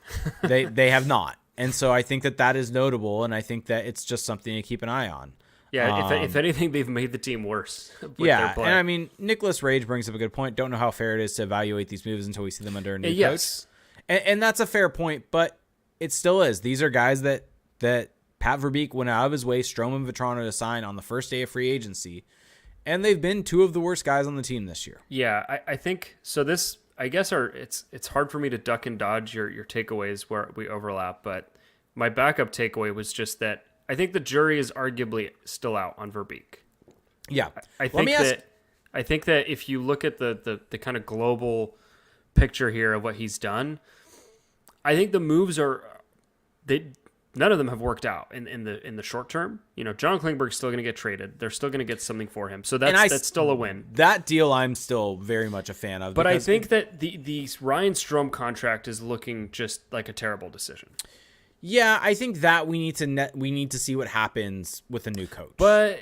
they have not. And so I think that is notable, and I think that it's just something to keep an eye on. Yeah, if anything, they've made the team worse. Yeah, and I mean, Nicholas Rage brings up a good point. Don't know how fair it is to evaluate these moves until we see them under a new coach. And that's a fair point, but it still is. These are guys that Pat Verbeek went out of his way, Strome and Vetrano, to sign on the first day of free agency, and they've been 2 of the worst guys on the team this year. Yeah, I think so. This, I guess, it's hard for me to duck and dodge your takeaways where we overlap, but my backup takeaway was just that I think the jury is arguably still out on Verbeek. Yeah, I think that if you look at the kind of global picture here of what he's done, I think the moves none of them have worked out in the short term. You know, John Klingberg's still going to get traded. They're still going to get something for him. So that's still a win. That deal I'm still very much a fan of. But I think that the Ryan Strome contract is looking just like a terrible decision. Yeah, I think that we need to see what happens with a new coach. But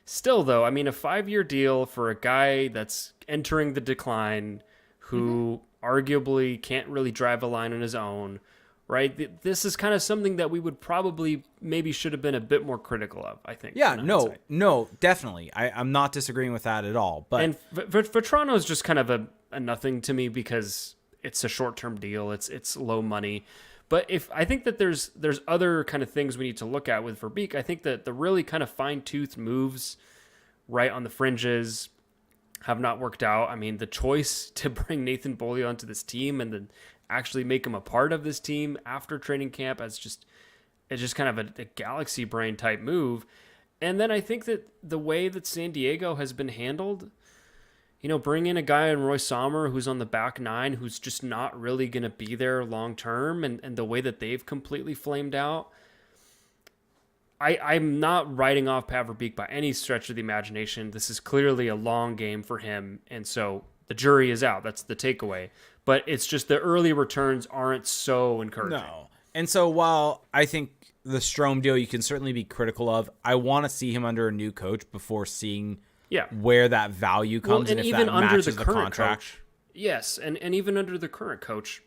still, though, I mean, a 5-year deal for a guy that's entering the decline, who arguably can't really drive a line on his own, right? This is kind of something that we would probably maybe should have been a bit more critical of, I think. Yeah, no, definitely. I'm not disagreeing with that at all. But and Vetrano is just kind of a nothing to me because it's a short-term deal. It's low money. But I think that there's other kind of things we need to look at with Verbeek. I think that the really kind of fine-toothed moves right on the fringes have not worked out. I mean, the choice to bring Nathan Beaulieu onto this team and then actually make him a part of this team after training camp it's just kind of a galaxy brain type move. And then I think that the way that San Diego has been handled, you know, bring in a guy in Roy Sommer who's on the back nine, who's just not really going to be there long term, and the way that they've completely flamed out. I'm not writing off Pat Verbeek by any stretch of the imagination. This is clearly a long game for him, and so the jury is out. That's the takeaway. but it's just the early returns aren't so encouraging. No. And so while I think the Strome deal you can certainly be critical of, I want to see him under a new coach before seeing where that value comes and and if even that under matches the the current contract. coach. Yes, and even under the current coach,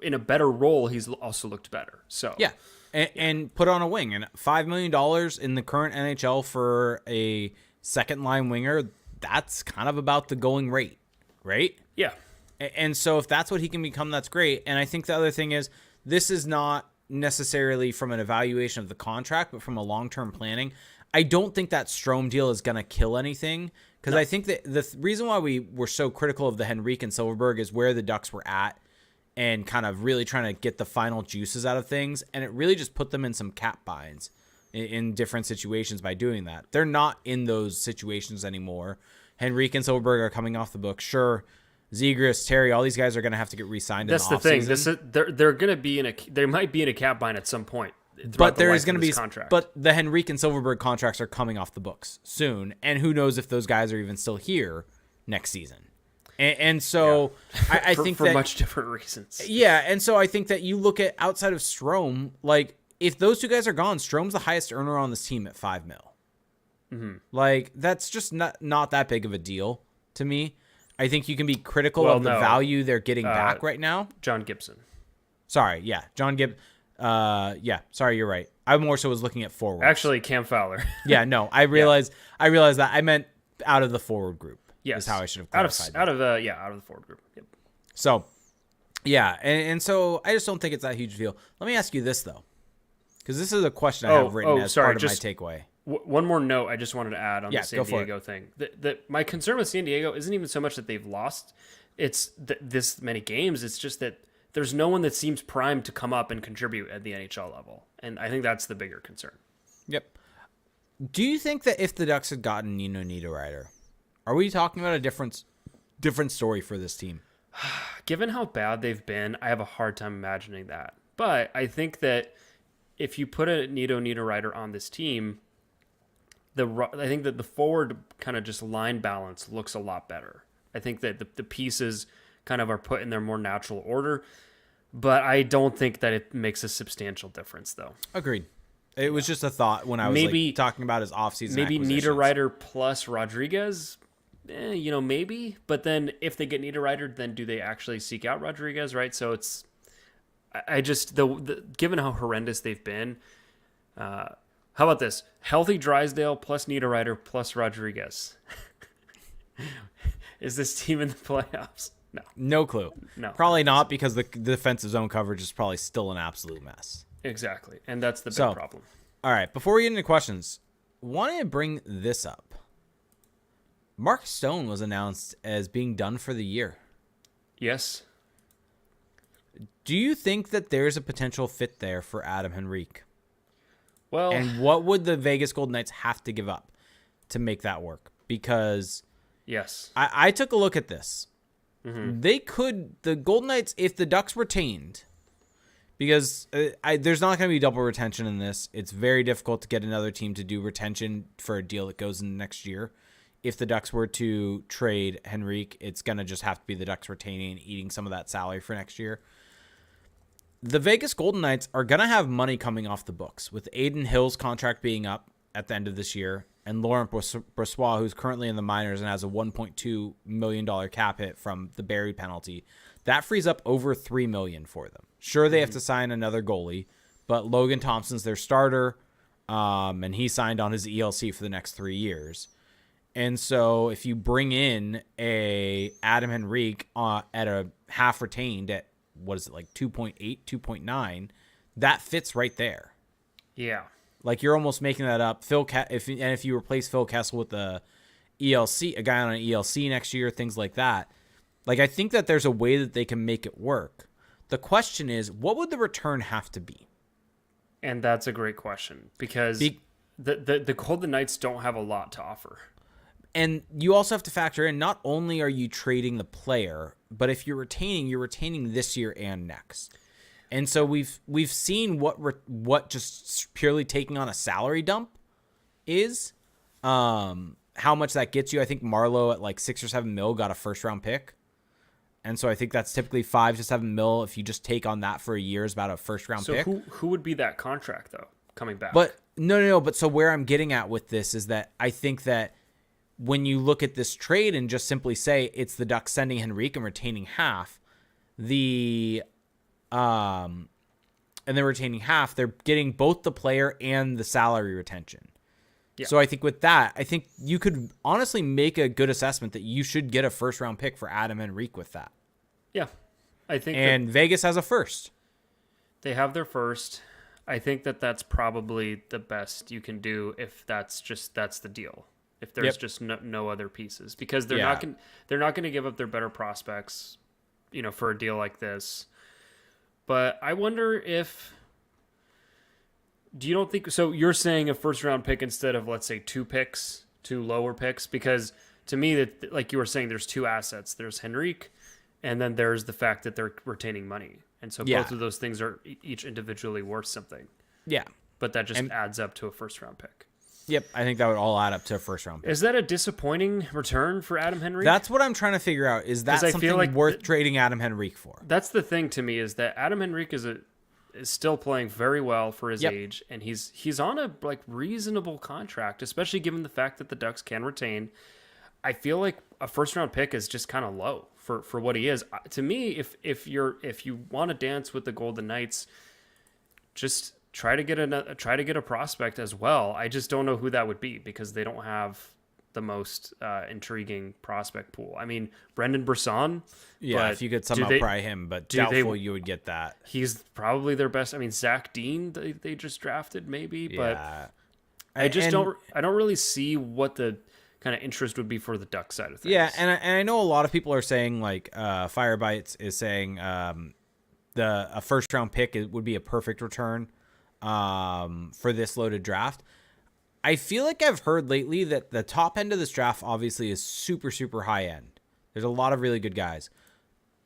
in a better role, he's also looked better. So yeah, and put on a wing. And $5 million in the current NHL for a second line winger, that's kind of about the going rate, right? Yeah. And so if that's what he can become, that's great. And I think the other thing is, this is not necessarily from an evaluation of the contract, but from a long-term planning. I don't think that Strome deal is going to kill anything, because I think that the reason why we were so critical of the Henrique and Silfverberg is where the Ducks were at and kind of really trying to get the final juices out of things. And it really just put them in some cap binds in different situations by doing that. They're not in those situations anymore. Henrique and Silfverberg are coming off the book. Sure, Zegras, Terry, all these guys are going to have to get re-signed. That's in the thing. offseason. They're going to be they might be in a cap bind at some point. But there is going to be contract. But the Henrique and Silfverberg contracts are coming off the books soon, and who knows if those guys are even still here next season. And so I think for that, much different reasons. Yeah, and so I think that you look at outside of Strome, like if those two guys are gone, Strome's the highest earner on this team at $5 million. Mm-hmm. Like that's just not that big of a deal to me. I think you can be critical of the value they're getting back right now. John Gibson. Sorry, yeah, John Gibb. Sorry, you're right. I more so was looking at forwards. Actually, Cam Fowler. Yeah, no, I realized that I meant out of the forward group. Yes, is how I should have clarified. Out of the forward group. Yep. So, yeah, and so I just don't think it's that huge deal. Let me ask you this though, because this is a question I have written as part of my takeaway. One more note I just wanted to add on the San Diego thing. My concern with San Diego isn't even so much that they've lost. It's this many games. It's just that there's no one that seems primed to come up and contribute at the NHL level. And I think that's the bigger concern. Yep. Do you think that if the Ducks had gotten Nino Niederreiter, are we talking about a different story for this team? Given how bad they've been, I have a hard time imagining that. But I think if you put a Nino Niederreiter on this team, I think that the forward kind of just line balance looks a lot better. I think that the pieces kind of are put in their more natural order, but I don't think that it makes a substantial difference, though. Agreed. It was just a thought when I was talking about his offseason. Maybe Niederreiter plus Rodriguez, maybe. But then if they get Niederreiter, then do they actually seek out Rodriguez, right? So it's, I just given how horrendous they've been. How about this? Healthy Drysdale plus Niederreiter plus Rodriguez. Is this team in the playoffs? No clue. No. Probably not, because the defensive zone coverage is probably still an absolute mess. Exactly. And that's the big problem. All right. Before we get into questions, wanted to bring this up. Mark Stone was announced as being done for the year. Yes. Do you think that there's a potential fit there for Adam Henrique? Well, and what would the Vegas Golden Knights have to give up to make that work? Because yes, I took a look at this. Mm-hmm. The Golden Knights, if the Ducks retained, because there's not going to be double retention in this. It's very difficult to get another team to do retention for a deal that goes in next year. If the Ducks were to trade Henrique, it's going to just have to be the Ducks retaining and eating some of that salary for next year. The Vegas Golden Knights are going to have money coming off the books, with Aiden Hill's contract being up at the end of this year, and Laurent Brossoit, who's currently in the minors and has a $1.2 million cap hit from the Barrie penalty. That frees up over $3 million for them. Sure, they have to sign another goalie, but Logan Thompson's their starter, and he signed on his ELC for the next 3 years. And so if you bring in a Adam Henrique at a half retained at, what is it, like 2.8, 2.9, that fits right there. Yeah. Like, you're almost making that up. If you replace Phil Kessel with a guy on an ELC next year, things like that. Like, I think that there's a way that they can make it work. The question is, what would the return have to be? And that's a great question, because the Golden Knights don't have a lot to offer. And you also have to factor in, not only are you trading the player, but if you're retaining this year and next. And so we've seen what just purely taking on a salary dump is, how much that gets you. I think Marlowe at like $6 or $7 million got a first round pick. And so I think that's typically 5 to 7 mil. If you just take on that for a year is about a first round pick. So who would be that contract though coming back? But no. But so where I'm getting at with this is that I think that when you look at this trade and just simply say it's the Ducks sending Henrique and retaining half, and they're retaining half, they're getting both the player and the salary retention. Yeah. So I think with that, I think you could honestly make a good assessment that you should get a first round pick for Adam Henrique with that. Yeah. I think and Vegas has a first. They have their first. I think that's probably the best you can do if that's the deal. If there's just no other pieces, because they're not going to give up their better prospects, for a deal like this. But I wonder if, you don't think so? You're saying a first round pick instead of, let's say, two lower picks, because to me that, like you were saying, there's two assets. There's Henrique, and then there's the fact that they're retaining money, and so both of those things are each individually worth something. Yeah, but that just adds up to a first round pick. Yep, I think that would all add up to a first round pick. Is that a disappointing return for Adam Henrique? That's what I'm trying to figure out. Is that something worth trading Adam Henrique for? That's the thing to me, is that Adam Henrique is still playing very well for his age, and he's on a reasonable contract, especially given the fact that the Ducks can retain. I feel like a first round pick is just kind of low for what he is. To me, if you want to dance with the Golden Knights, just try to get a prospect as well. I just don't know who that would be, because they don't have the most intriguing prospect pool. I mean, Brendan Brisson. Yeah, if you could somehow pry him, but doubtful you would get that. He's probably their best. I mean, Zach Dean, they just drafted maybe, but I don't really see what the kind of interest would be for the Duck side of things. Yeah, and I know a lot of people are saying, like Firebites is saying a first round pick would be a perfect return for this loaded draft. I feel like I've heard lately that the top end of this draft obviously is super, super high end. There's a lot of really good guys,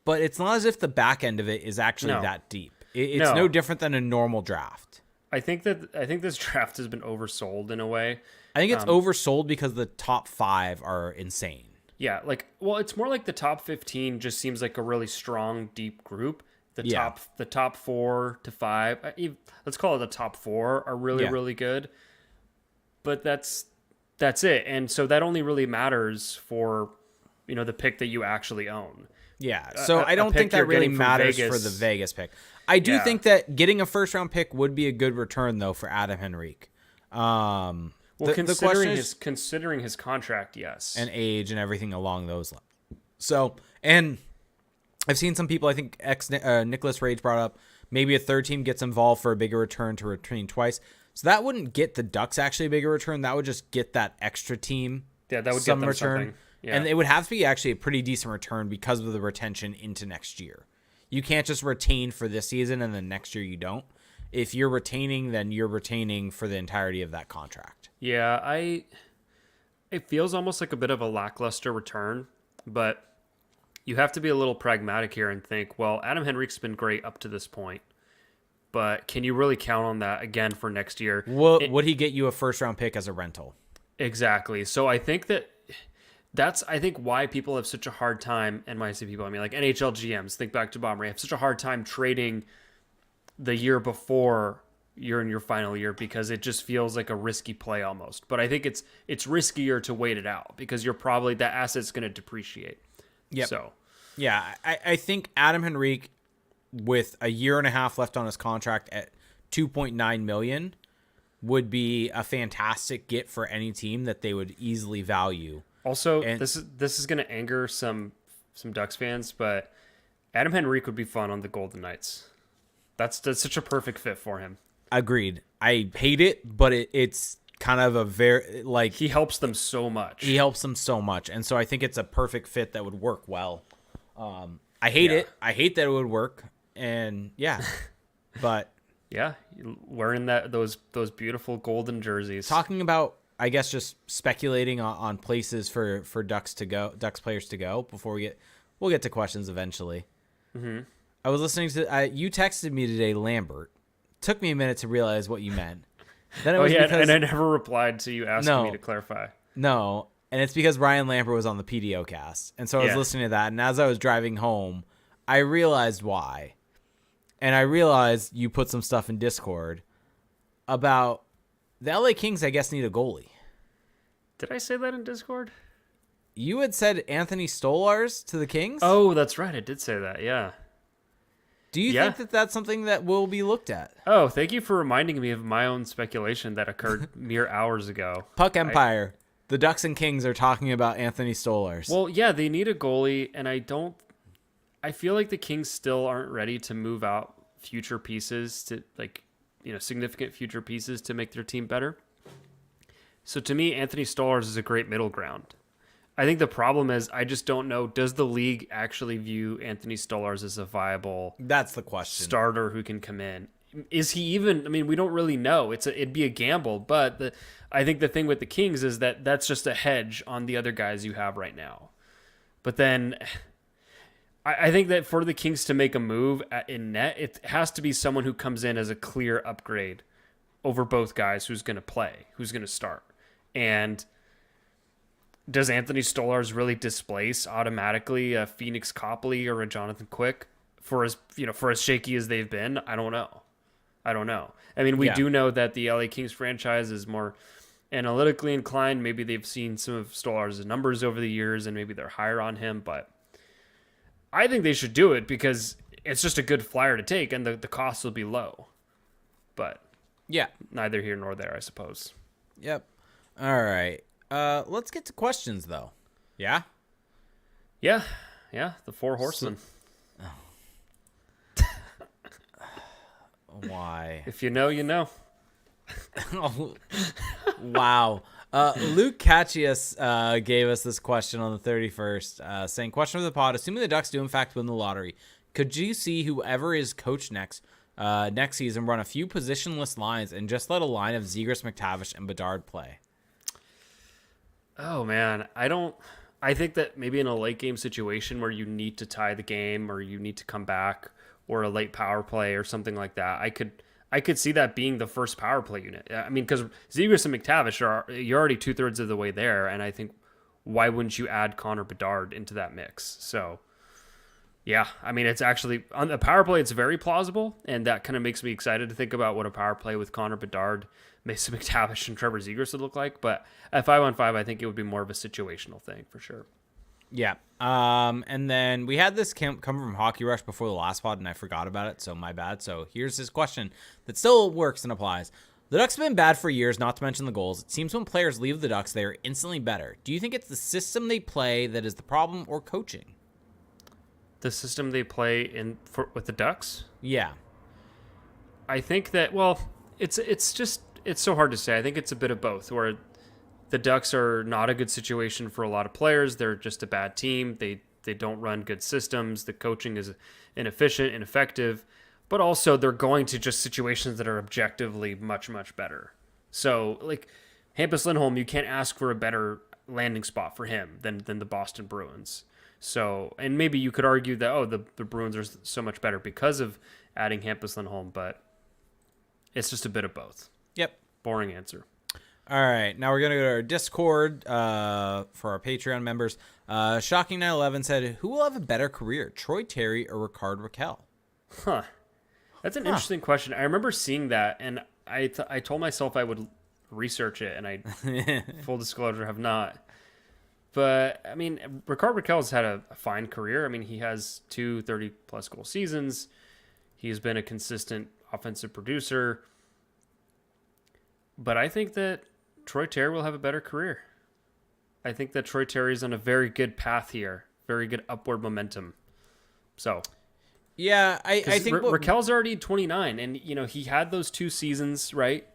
but it's not as if the back end of it is actually that deep. It's no different than a normal draft. I think this draft has been oversold in a way. I think it's oversold because the top 5 are insane. Yeah, it's more like the top 15 just seems like a really strong, deep group. The top 4 to 5, let's call it the top 4, are really, really good. But that's it. And so that only really matters for, the pick that you actually own. Yeah. So I don't think that really matters for the Vegas pick. I do think that getting a first round pick would be a good return though for Adam Henrique. Considering his contract, yes. And age and everything along those lines. So, and I've seen some people, I think Nicholas Rage brought up, maybe a third team gets involved for a bigger return to return twice. So that wouldn't get the Ducks actually a bigger return. That would just get that extra team that would some get them return. Something. Yeah. And it would have to be actually a pretty decent return because of the retention into next year. You can't just retain for this season and then next year you don't. If you're retaining, then you're retaining for the entirety of that contract. Yeah, it feels almost like a bit of a lackluster return, but you have to be a little pragmatic here and think, well, Adam Henrique's been great up to this point, but can you really count on that again for next year? Would he get you a first round pick as a rental? Exactly. So I think that's why people have such a hard time, and when I say people, I mean like NHL GMs, think back to Bomber, have such a hard time trading the year before you're in your final year, because it just feels like a risky play almost. But I think it's riskier to wait it out, because you're probably, that asset's going to depreciate. Yep. So, yeah, I think Adam Henrique, with a year and a half left on his contract at $2.9 million, would be a fantastic get for any team that they would easily value. Also, this is going to anger some Ducks fans, but Adam Henrique would be fun on the Golden Knights. That's such a perfect fit for him. Agreed. I hate it, but it's kind of a very, he helps them so much. And so I think it's a perfect fit that would work well. I hate it. I hate that it would work. And but yeah, wearing those beautiful golden jerseys. Talking about, I guess, just speculating on places for Ducks players to go before we'll get to questions eventually. Mm-hmm. I was listening to you texted me today, Lambert. Took me a minute to realize what you meant. Then it was and I never replied to you asking me to clarify. No, And it's because Ryan Lambert was on the PDO cast. And so I was listening to that. And as I was driving home, I realized why. And I realized you put some stuff in Discord about the LA Kings, I guess, need a goalie. Did I say that in Discord? You had said Anthony Stolarz to the Kings? Oh, that's right. I did say that. Yeah. Do you think that that's something that will be looked at? Oh, thank you for reminding me of my own speculation that occurred mere hours ago. Puck Empire. The Ducks and Kings are talking about Anthony Stolarz. Well, yeah, they need a goalie, and I feel like the Kings still aren't ready to move out future pieces to, like, significant future pieces to make their team better. So to me, Anthony Stolarz is a great middle ground. I think the problem is I just don't know, does the league actually view Anthony Stolarz as a viable That's the question. starter who can come in? Is he even, we don't really know. It'd be a gamble, but I think the thing with the Kings is that that's just a hedge on the other guys you have right now. But then I think that for the Kings to make a move in net, it has to be someone who comes in as a clear upgrade over both guys who's going to play, who's going to start. And does Anthony Stolarz really displace automatically a Phoenix Copley or a Jonathan Quick for as shaky as they've been? I don't know. We do know that the LA Kings franchise is more analytically inclined. Maybe they've seen some of Stolarz' numbers over the years and maybe they're higher on him, but I think they should do it because it's just a good flyer to take and the cost will be low. But yeah, neither here nor there, I suppose. Yep. All right. Let's get to questions though. Yeah? Yeah. The Four Horsemen. Why? If you know, you know. Oh, wow. Luke Cachias gave us this question on the 31st, saying, question for the pod, assuming the Ducks do in fact win the lottery, could you see whoever is coach next season run a few positionless lines and just let a line of Zegras, McTavish, and Bedard play? Oh, man. I think that maybe in a late game situation where you need to tie the game or you need to come back or a late power play or something like that, I could see that being the first power play unit. Because Zegras and McTavish you're already 2/3 of the way there, and I think why wouldn't you add Connor Bedard into that mix? So, yeah, it's actually on the power play, it's very plausible, and that kind of makes me excited to think about what a power play with Connor Bedard, Mason McTavish, and Trevor Zegras would look like. But at 5-on-5, I think it would be more of a situational thing for sure. Yeah. And then we had this come from Hockey Rush before the last pod, and I forgot about it, so my bad. So here's his question that still works and applies. The Ducks have been bad for years, not to mention the goals. It seems when players leave the Ducks, they are instantly better. Do you think it's the system they play that is the problem or coaching? The system they play with the Ducks? Yeah. I think that, it's so hard to say. I think it's a bit of both, where the Ducks are not a good situation for a lot of players. They're just a bad team. They don't run good systems. The coaching is inefficient, ineffective, but also they're going to just situations that are objectively much, much better. So, like, Hampus Lindholm, you can't ask for a better landing spot for him than the Boston Bruins. So, and maybe you could argue that, the Bruins are so much better because of adding Hampus Lindholm, but it's just a bit of both. Yep. Boring answer. All right, now we're going to go to our Discord for our Patreon members. Shocking 911 said, who will have a better career, Troy Terry or Rickard Rakell? Huh. That's an interesting question. I remember seeing that, and I told myself I would research it, and I, full disclosure, have not. But, Rickard Rakell's had a fine career. He has 2 30-plus goal seasons. He's been a consistent offensive producer. But I think that Troy Terry will have a better career. I think that Troy Terry's on a very good path here. Very good upward momentum. So, yeah, I think Rakell's already 29, and he had those 2 seasons, right?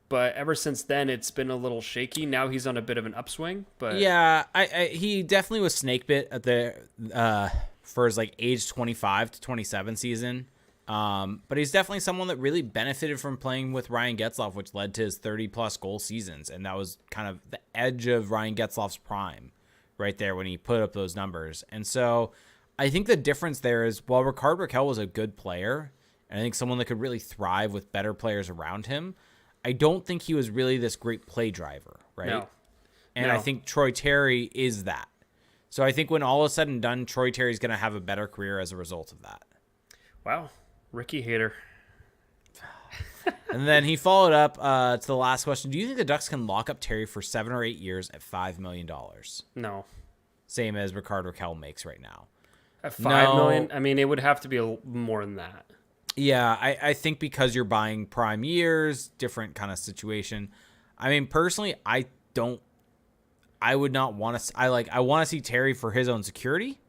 But ever since then, it's been a little shaky. Now he's on a bit of an upswing. But yeah, he definitely was snake bit at for his age 25 to 27 season. But he's definitely someone that really benefited from playing with Ryan Getzlaf, which led to his 30-plus goal seasons. And that was kind of the edge of Ryan Getzlaf's prime right there when he put up those numbers. And so I think the difference there is, while Rickard Rakell was a good player, and I think someone that could really thrive with better players around him, I don't think he was really this great play driver, right? No. And I think Troy Terry is that. So I think when all is said and done, Troy Terry's going to have a better career as a result of that. Wow. Ricky hater. And then he followed up to the last question. Do you think the Ducks can lock up Terry for 7 or 8 years at $5 million? No. Same as Rickard Rakell makes right now. At $5 million? I mean, it would have to be more than that. Yeah, I think because you're buying prime years, different kind of situation. I mean, personally, I would not want to. I want to see Terry for his own security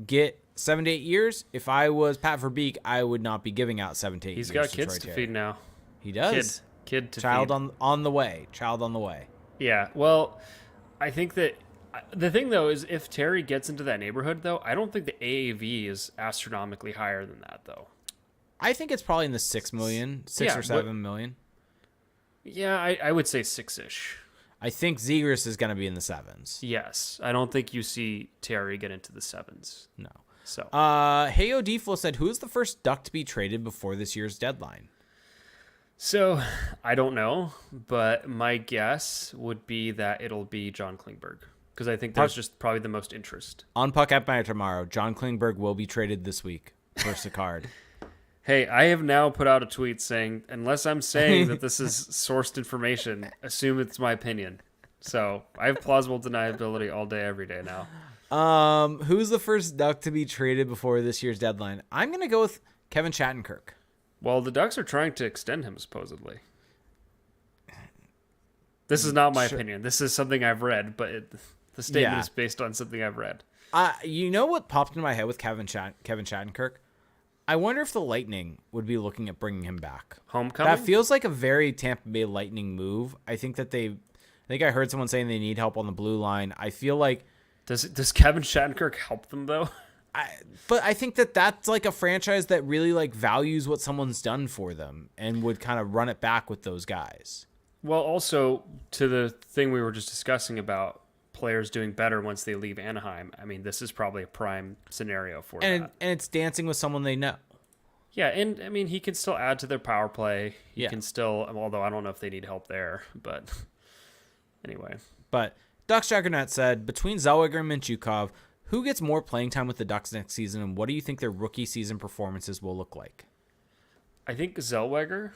get 7 to 8 years. If I was Pat Verbeek, I would not be giving out 7 to 8 years. He's got kids to feed now. He does. Kid to Child feed. on the way. Child on the way. Yeah. Well, I think that the thing though is if Terry gets into that neighborhood though, I don't think the AAV is astronomically higher than that though. I think it's probably in the 6 million, 6 or 7 million. Yeah, I would say 6-ish. I think Zegras is going to be in the 7s. Yes. I don't think you see Terry get into the 7s. No. So, Heyo Deflo said, who is the first Duck to be traded before this year's deadline? So, I don't know, but my guess would be that it'll be John Klingberg because I think there's just probably the most interest. On Puck Empire tomorrow, John Klingberg will be traded this week for Sicard. Hey, I have now put out a tweet saying, unless I'm saying that this is sourced information, assume it's my opinion. So I have plausible deniability all day, every day now. Who's the first Duck to be traded before this year's deadline? I'm going to go with Kevin Shattenkirk. Well, the Ducks are trying to extend him, supposedly. This is not my opinion. This is something I've read, but the statement is based on something I've read. You know what popped into my head with Kevin Shattenkirk? I wonder if the Lightning would be looking at bringing him back. Homecoming? That feels like a very Tampa Bay Lightning move. I think I heard someone saying they need help on the blue line. I feel like... Does Kevin Shattenkirk help them, though? But I think that's like a franchise that really like values what someone's done for them and would kind of run it back with those guys. Well, also, to the thing we were just discussing about players doing better once they leave Anaheim, I mean, this is probably a prime scenario for that. And it's dancing with someone they know. Yeah, and I mean, he can still add to their power play. He Yeah. can still, although I don't know if they need help there, but anyway. But Ducks Juggernaut said, between Zellweger and Mintyukov, who gets more playing time with the Ducks next season, and what do you think their rookie season performances will look like? I think Zellweger,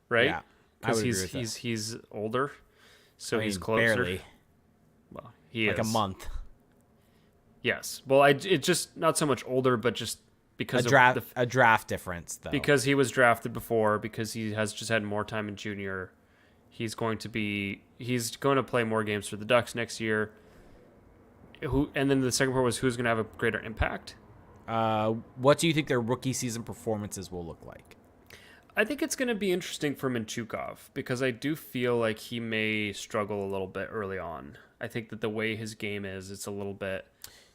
right? Yeah, I would agree Because with that. he's older, so I mean, he's closer. barely. Well, he Like is. a month. Yes. Well, it's just not so much older, but just because A draft difference, though. because he was drafted before, because he has just had more time in junior. He's going to play more games for the Ducks next year. And then the second part was who's going to have a greater impact. What do you think their rookie season performances will look like? I think it's going to be interesting for Mintyukov because I do feel like he may struggle a little bit early on. I think that the way his game is, it's a little bit.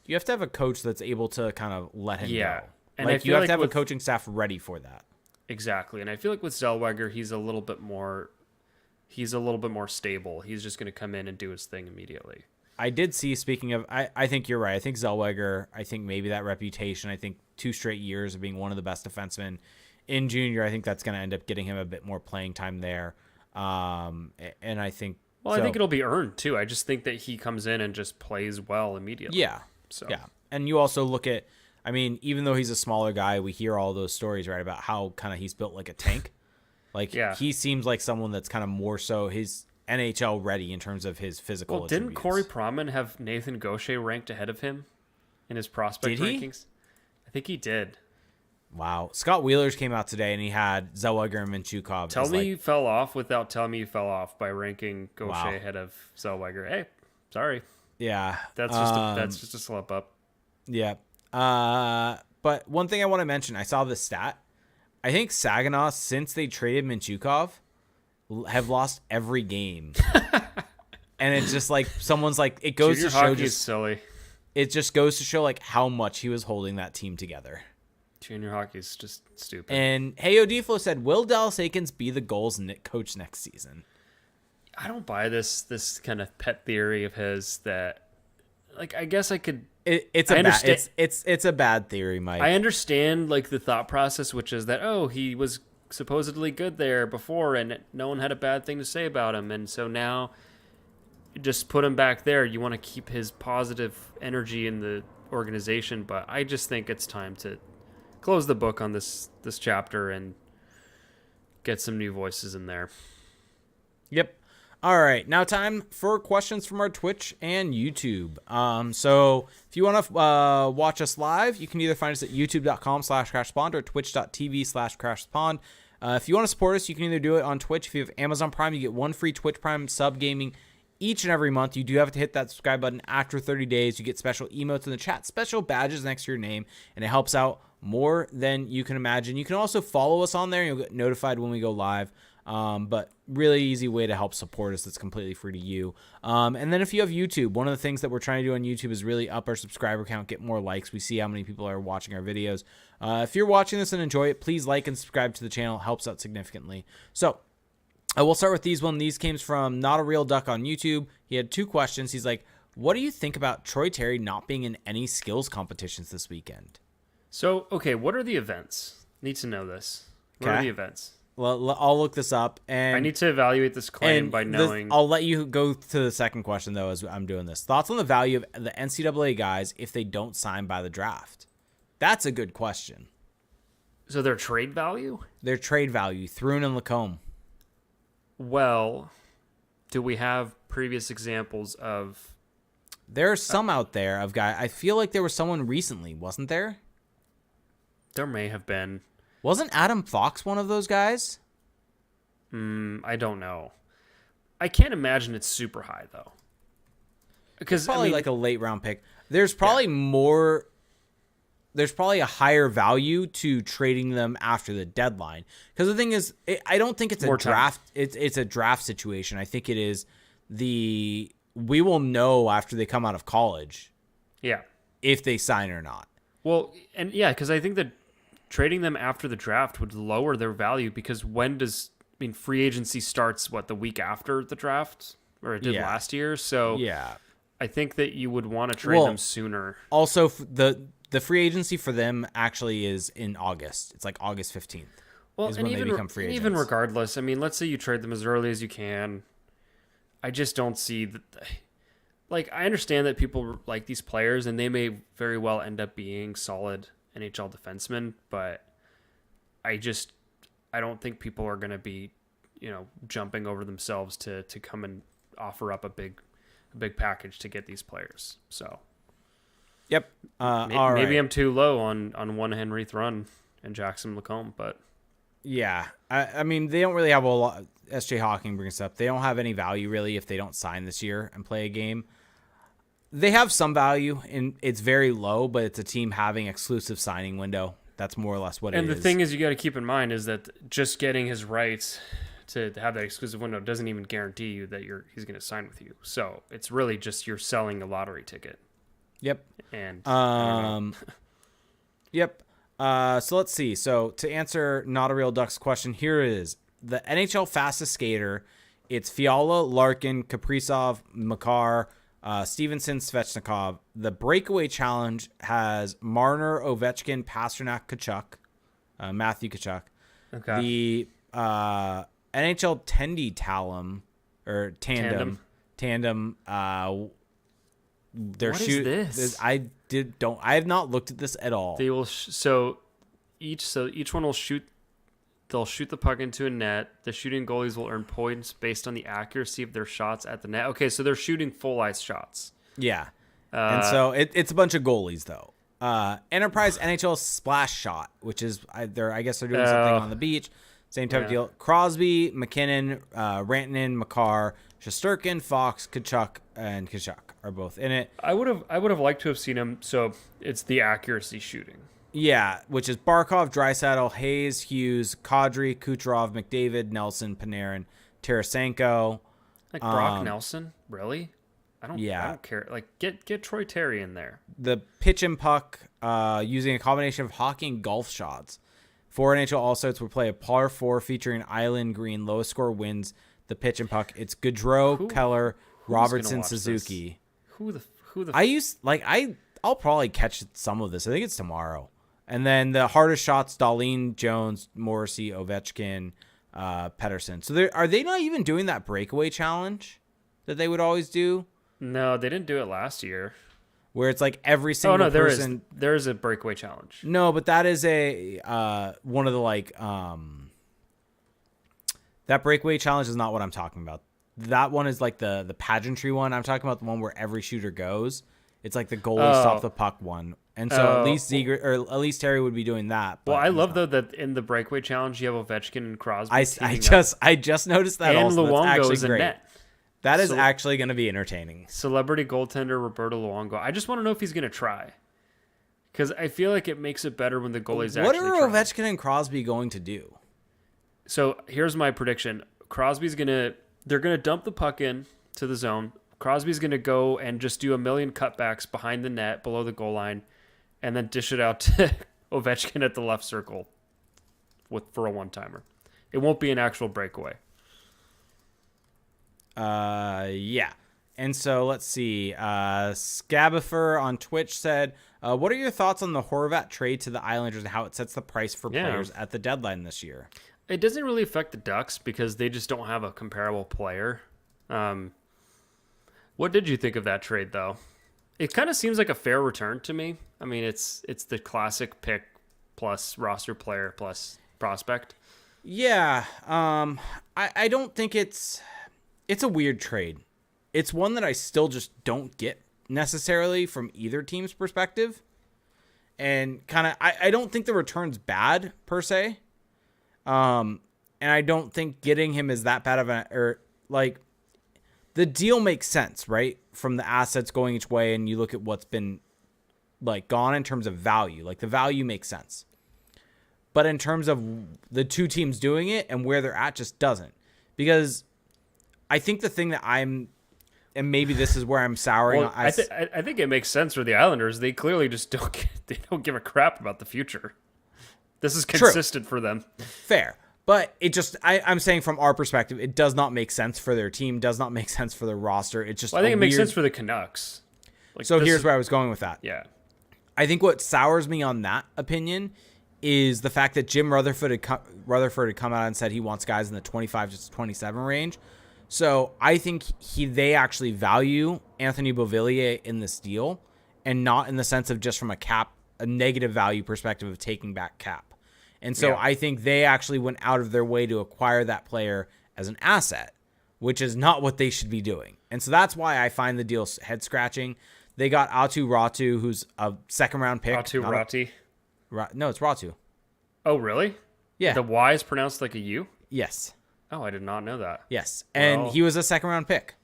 You have to have a coach that's able to kind of let him go. And like, you have to have a coaching staff ready for that. Exactly. And I feel like with Zellweger, he's a little bit more stable. He's just going to come in and do his thing immediately. I did see, speaking of, I think you're right. I think Zellweger, I think maybe that reputation, I think 2 straight years of being one of the best defensemen in junior, I think that's going to end up getting him a bit more playing time there. And I think... Well, I think it'll be earned, too. I just think that he comes in and just plays well immediately. Yeah. So. Yeah. And you also look at, I mean, even though he's a smaller guy, we hear all those stories, right, about how kind of he's built like a tank. Like, he seems like someone that's kind of more so his NHL ready in terms of his physical Well, didn't attributes. Corey Proman have Nathan Gaucher ranked ahead of him in his prospect Did he? rankings? I think he did. Wow. Scott Wheelers came out today and he had Zellweger and Mintyukov. Tell me you fell off without telling me you fell off by ranking Gaucher ahead of Zellweger. Hey, sorry. Yeah. That's just a slip up. Yeah. But one thing I want to mention, I saw this stat. I think Saginaw, since they traded Mintyukov, have lost every game. And it's just like someone's like, it goes Junior to show hockey is just silly. it just goes to show like how much he was holding that team together. Junior hockey is just stupid. And Heyo Deflo said, will Dallas Eakins be the goals coach next season? I don't buy this kind of pet theory of his that, like, I guess I could. It's a bad theory, Mike. I understand like the thought process, which is that he was supposedly good there before, and no one had a bad thing to say about him, and so now just put him back there. You want to keep his positive energy in the organization, but I just think it's time to close the book on this chapter and get some new voices in there. Yep. All right, now time for questions from our Twitch and YouTube. So if you want to watch us live, you can either find us at youtube.com/crashspawn or twitch.tv/crashspawn. If you want to support us, you can either do it on Twitch. If you have Amazon Prime, you get 1 free Twitch Prime sub gaming each and every month. You do have to hit that subscribe button after 30 days. You get special emotes in the chat, special badges next to your name, and it helps out more than you can imagine. You can also follow us on there, and you'll get notified when we go live. But really easy way to help support us that's completely free to you. And then if you have YouTube, one of the things that we're trying to do on YouTube is really up our subscriber count, get more likes. We see how many people are watching our videos. If you're watching this and enjoy it, please like and subscribe to the channel. It helps out significantly. So we'll start with these one. These came from Not a Real Duck on YouTube. He had 2 questions. He's like, what do you think about Troy Terry not being in any skills competitions this weekend? So, okay, what are the events? Need to know this. What are the events? Well, I'll look this up, and I need to evaluate this claim by knowing. I'll let you go to the second question though, as I'm doing this. Thoughts on the value of the NCAA guys if they don't sign by the draft? That's a good question. So their trade value? Their trade value, Thrun and Lacombe. Well, do we have previous examples of? There are some out there of guys. I feel like there was someone recently, wasn't there? There may have been. Wasn't Adam Fox one of those guys? I don't know. I can't imagine it's super high though. Because probably like a late round pick. There's probably more. There's probably a higher value to trading them after the deadline. Because the thing is, I don't think it's a draft. It's a draft situation. I think it is we will know after they come out of college. Yeah. If they sign or not. Well, and yeah, because I think that trading them after the draft would lower their value because free agency starts, the week after the draft? Or it did last year. So yeah, I think that you would want to trade them sooner. Also, the free agency for them actually is in August. It's like August 15th. Well, and even, become free agents. Even regardless, let's say you trade them as early as you can. I just don't see that. I understand that people like these players and they may very well end up being solid NHL defensemen, but I don't think people are going to be, jumping over themselves to come and offer up a big package to get these players. So, yep. Maybe I'm too low on one Henrique run and Jackson Lacombe, but yeah, I mean they don't really have a lot. SJ Hawking brings up they don't have any value really if they don't sign this year and play a game. They have some value, and it's very low, but it's a team having exclusive signing window. That's more or less what it is. And the thing is you got to keep in mind is that just getting his rights to have that exclusive window doesn't even guarantee you that he's going to sign with you. So it's really just you're selling a lottery ticket. Yep. And yep. So let's see. So to answer Not a Real Ducks question, here it is. The NHL fastest skater, it's Fiala, Larkin, Kaprizov, Makar, Stevenson, Svechnikov. The breakaway challenge has Marner, Ovechkin, Pasternak, Tkachuk, Matthew Tkachuk. Okay. The NHL Tendy tandem. They're what is this? I have not looked at this at all. They will each one will shoot. They'll shoot the puck into a net. The shooting goalies will earn points based on the accuracy of their shots at the net. Okay, so they're shooting full ice shots. Yeah. And so it's a bunch of goalies, though. Enterprise NHL Splash Shot, which is, I guess they're doing something on the beach. Same type of deal. Crosby, McKinnon, Rantanen, Makar, Shesterkin, Fox, Tkachuk, and Tkachuk are both in it. I would have liked to have seen them. So it's the accuracy shooting. Yeah, which is Barkov, Draisaitl, Hayes, Hughes, Kadri, Kucherov, McDavid, Nelson, Panarin, Tarasenko. Like Brock Nelson? Really? I don't care. Get Troy Terry in there. The pitch and puck using a combination of hockey and golf shots. 4 NHL All-Stars will play a par 4 featuring Island Green. Lowest score wins the pitch and puck. It's Gaudreau, Keller, Robertson, Suzuki. This? Who the I'll probably catch some of this. I think it's tomorrow. And then the hardest shots, Dahlin, Jones, Morrissey, Ovechkin, Pettersson. So are they not even doing that breakaway challenge? that they would always do? No, they didn't do it last year. Where it's like every single person. There is a breakaway challenge. No, but that is one of the that breakaway challenge is not what I'm talking about. That one is like the pageantry one. I'm talking about the one where every shooter goes. It's like the goalie stop the puck one. And so at least Zegras, or at least Terry would be doing that. Well, I love though that in the breakaway challenge you have Ovechkin and Crosby. I just noticed that. And also. Luongo is in net. That is actually going to be entertaining. Celebrity goaltender Roberto Luongo. I just want to know if he's going to try, because I feel like it makes it better when the goalie's actually trying. What are Ovechkin and Crosby going to do? So here's my prediction: they're gonna dump the puck in to the zone. Crosby's gonna go and just do a million cutbacks behind the net below the goal line, and then dish it out to Ovechkin at the left circle for a one-timer. It won't be an actual breakaway. Yeah. And so let's see. Scabifer on Twitch said, what are your thoughts on the Horvat trade to the Islanders and how it sets the price for players at the deadline this year? It doesn't really affect the Ducks because they just don't have a comparable player. What did you think of that trade, though? It kind of seems like a fair return to me. I mean, it's the classic pick plus roster player plus prospect. Yeah. I don't think it's a weird trade. It's one that I still just don't get necessarily from either team's perspective. And kind of, I don't think the return's bad per se. And I don't think getting him is that bad of the deal makes sense, right? From the assets going each way, and you look at what's been gone in terms of value. Like the value makes sense. But in terms of the two teams doing it and where they're at, just doesn't. Because I think the thing that and maybe this is where I'm souring. Well, I think it makes sense for the Islanders. They clearly just don't give a crap about the future. This is consistent for them. Fair. But it just, I'm saying from our perspective, it does not make sense for their team, does not make sense for their roster. It's just, I think it makes sense for the Canucks. So here's where I was going with that. Yeah. I think what sours me on that opinion is the fact that Jim Rutherford had come out and said he wants guys in the 25 to 27 range. So I think they actually value Anthony Beauvillier in this deal, and not in the sense of just from a negative value perspective of taking back cap. And so I think they actually went out of their way to acquire that player as an asset, which is not what they should be doing. And so that's why I find the deal head scratching. They got Aatu Ratu, who's a second round pick. Aatu Rati? No, it's Ratu. Oh, really? Yeah. The Y is pronounced like a U? Yes. Oh, I did not know that. Yes. And he was a second round pick.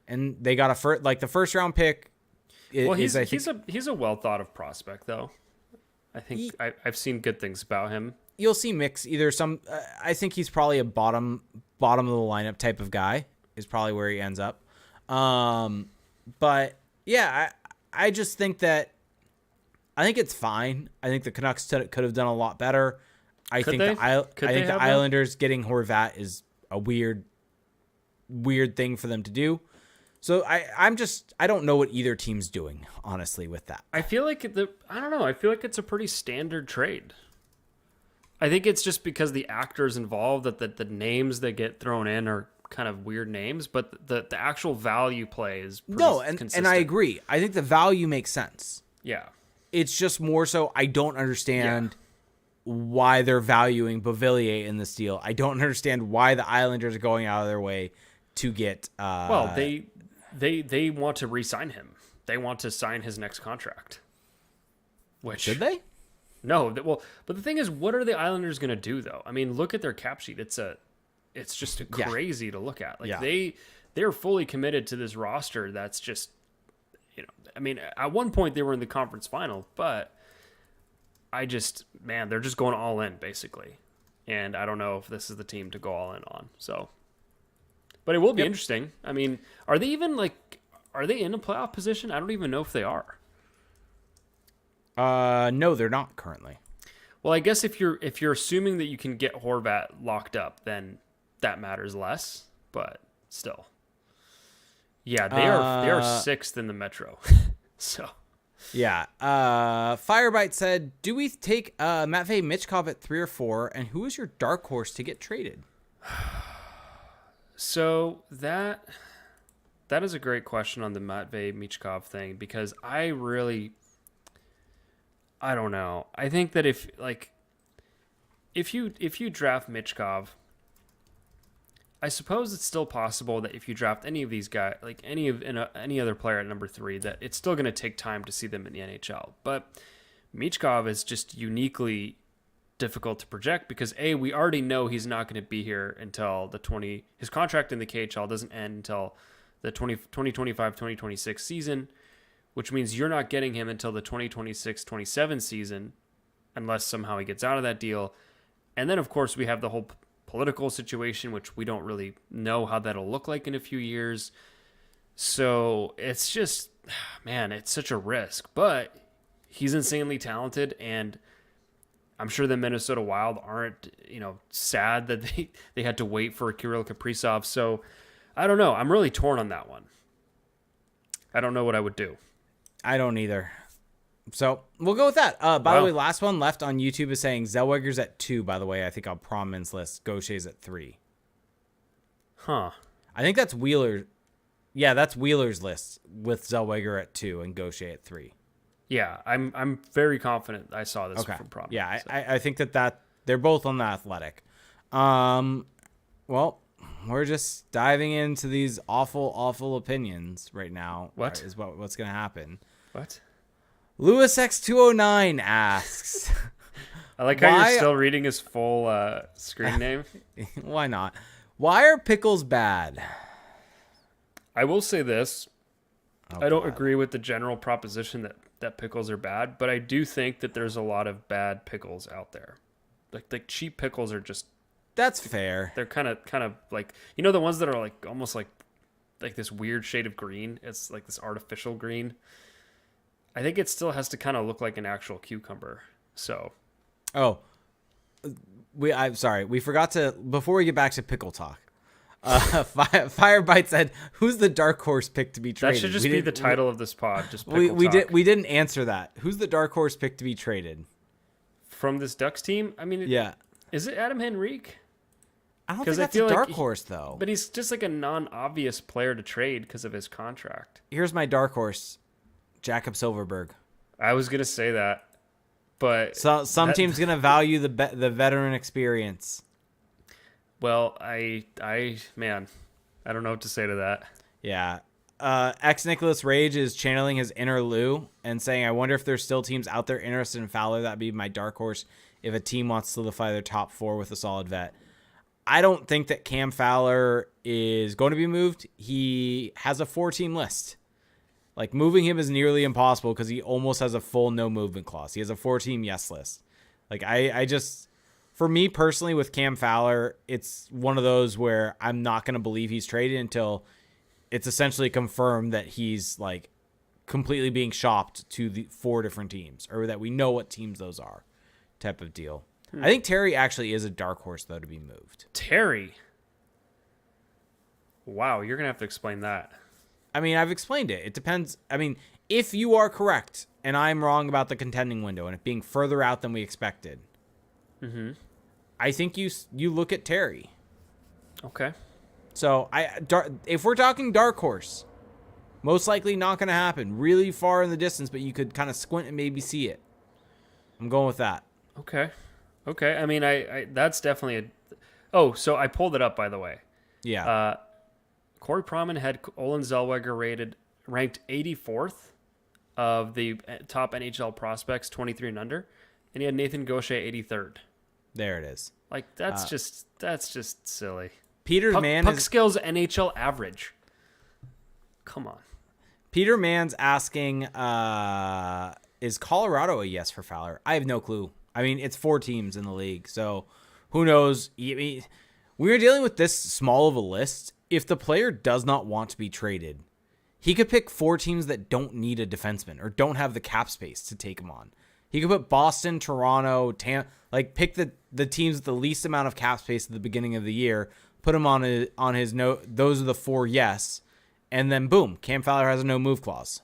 And they got the first round pick. He's a well thought of prospect though. I think I've seen good things about him. You'll see mix either I think he's probably a bottom of the lineup type of guy is probably where he ends up. But yeah, I just think that I think it's fine. I think the Canucks could have done a lot better. I think the Islanders getting Horvat is a weird thing for them to do. So I don't know what either team's doing, honestly, with that. I feel like I don't know. I feel like it's a pretty standard trade. I think it's just because the actors involved that the names that get thrown in are kind of weird names, but the actual value play is pretty consistent. And I agree. I think the value makes sense. Yeah. It's just more so I don't understand why they're valuing Beauvillier in this deal. I don't understand why the Islanders are going out of their way to get They want to re-sign him. They want to sign his next contract. Should they? No. But the thing is, what are the Islanders going to do, though? I mean, look at their cap sheet. It's just crazy to look at. They're fully committed to this roster. That's just, I mean, at one point they were in the conference final, but they're just going all in basically. And I don't know if this is the team to go all in on. So. But it will be interesting. I mean, are they in a playoff position? I don't even know if they are. No, they're not currently. Well, I guess if you're assuming that you can get Horvat locked up, then that matters less. But still, yeah, they are sixth in the Metro. So, yeah. Firebite said, "Do we take Matvei Michkov at 3 or 4? And who is your dark horse to get traded?" So that's that is a great question on the Matvei Michkov thing, because I don't know. I think that if you draft Michkov, I suppose it's still possible that if you draft any of these guys, like any other player at number 3, that it's still going to take time to see them in the NHL. But Michkov is just uniquely difficult to project because we already know he's not going to be here until his contract in the KHL doesn't end until the 2025-2026 season, which means you're not getting him until the 2026-27 season unless somehow he gets out of that deal. And then of course we have the whole political situation, which we don't really know how that'll look like in a few years. So it's just, man, it's such a risk, but he's insanely talented, and I'm sure the Minnesota Wild aren't, sad that they had to wait for Kirill Kaprizov. So I don't know. I'm really torn on that one. I don't know what I would do. I don't either. So we'll go with that. By the way, last one left on YouTube is saying Zellweger's at 2, by the way. I think on Promin's list. Gaucher's at 3. Huh. I think that's Wheeler. Yeah, that's Wheeler's list with Zellweger at 2 and Gaucher at 3. Yeah, I'm very confident I saw this from Promin. Yeah, so. I think that they're both on the Athletic. Well, we're just diving into these awful opinions right now. What? Is what's going to happen. What? Lewis X209 asks. I like how you're still reading his full screen name. Why not? Why are pickles bad? I will say this. I don't agree with the general proposition that pickles are bad, but I do think that there's a lot of bad pickles out there. Like cheap pickles are just... That's fair. They're kind of like, the ones that are like almost like this weird shade of green. It's like this artificial green. I think it still has to kind of look like an actual cucumber. So, I'm sorry. We forgot to, before we get back to pickle talk, Firebite said, "Who's the dark horse pick to be traded?" That should just be the title of this pod. Just we talk. We didn't answer that. Who's the dark horse pick to be traded from this Ducks team? I mean, yeah, is it Adam Henrique? I don't think that's a dark horse though. But he's just like a non-obvious player to trade because of his contract. Here's my dark horse. Jakob Silverberg. I was gonna say that, but some team's gonna value the veteran experience. Well, I don't know what to say to that. Yeah, ex Nicholas Rage is channeling his inner Lou and saying, "I wonder if there's still teams out there interested in Fowler. That'd be my dark horse if a team wants to solidify their top 4 with a solid vet." I don't think that Cam Fowler is going to be moved. He has a 4-team list. Like, moving him is nearly impossible because he almost has a full no movement clause. He has a 4-team yes list. Like, I just, for me personally with Cam Fowler, it's one of those where I'm not going to believe he's traded until it's essentially confirmed that he's like completely being shopped to the 4 different teams, or that we know what teams those are, type of deal. I think Terry actually is a dark horse though to be moved. Terry? Wow, you're going to have to explain that. I mean, I've explained it. It depends. I mean, if you are correct and I'm wrong about the contending window and it being further out than we expected, I think you look at Terry. Okay. So if we're talking dark horse, most likely not going to happen. Really far in the distance, but you could kind of squint and maybe see it. I'm going with that. Okay. I mean, I that's definitely so I pulled it up, by the way. Yeah. Corey Promin had Olin Zellweger ranked 84th of the top NHL prospects, 23 and under, and he had Nathan Gaucher 83rd. There it is. Like, that's just silly. Peter Mann puck skills NHL average. Come on. Peter Mann's asking, is Colorado a yes for Fowler? I have no clue. I mean, it's 4 teams in the league, so who knows? We are dealing with this small of a list. If the player does not want to be traded, he could pick 4 teams that don't need a defenseman or don't have the cap space to take him on. He could put Boston, Toronto, pick the teams with the least amount of cap space at the beginning of the year, put him on his note. Those are the 4 yes, and then boom, Cam Fowler has a no move clause.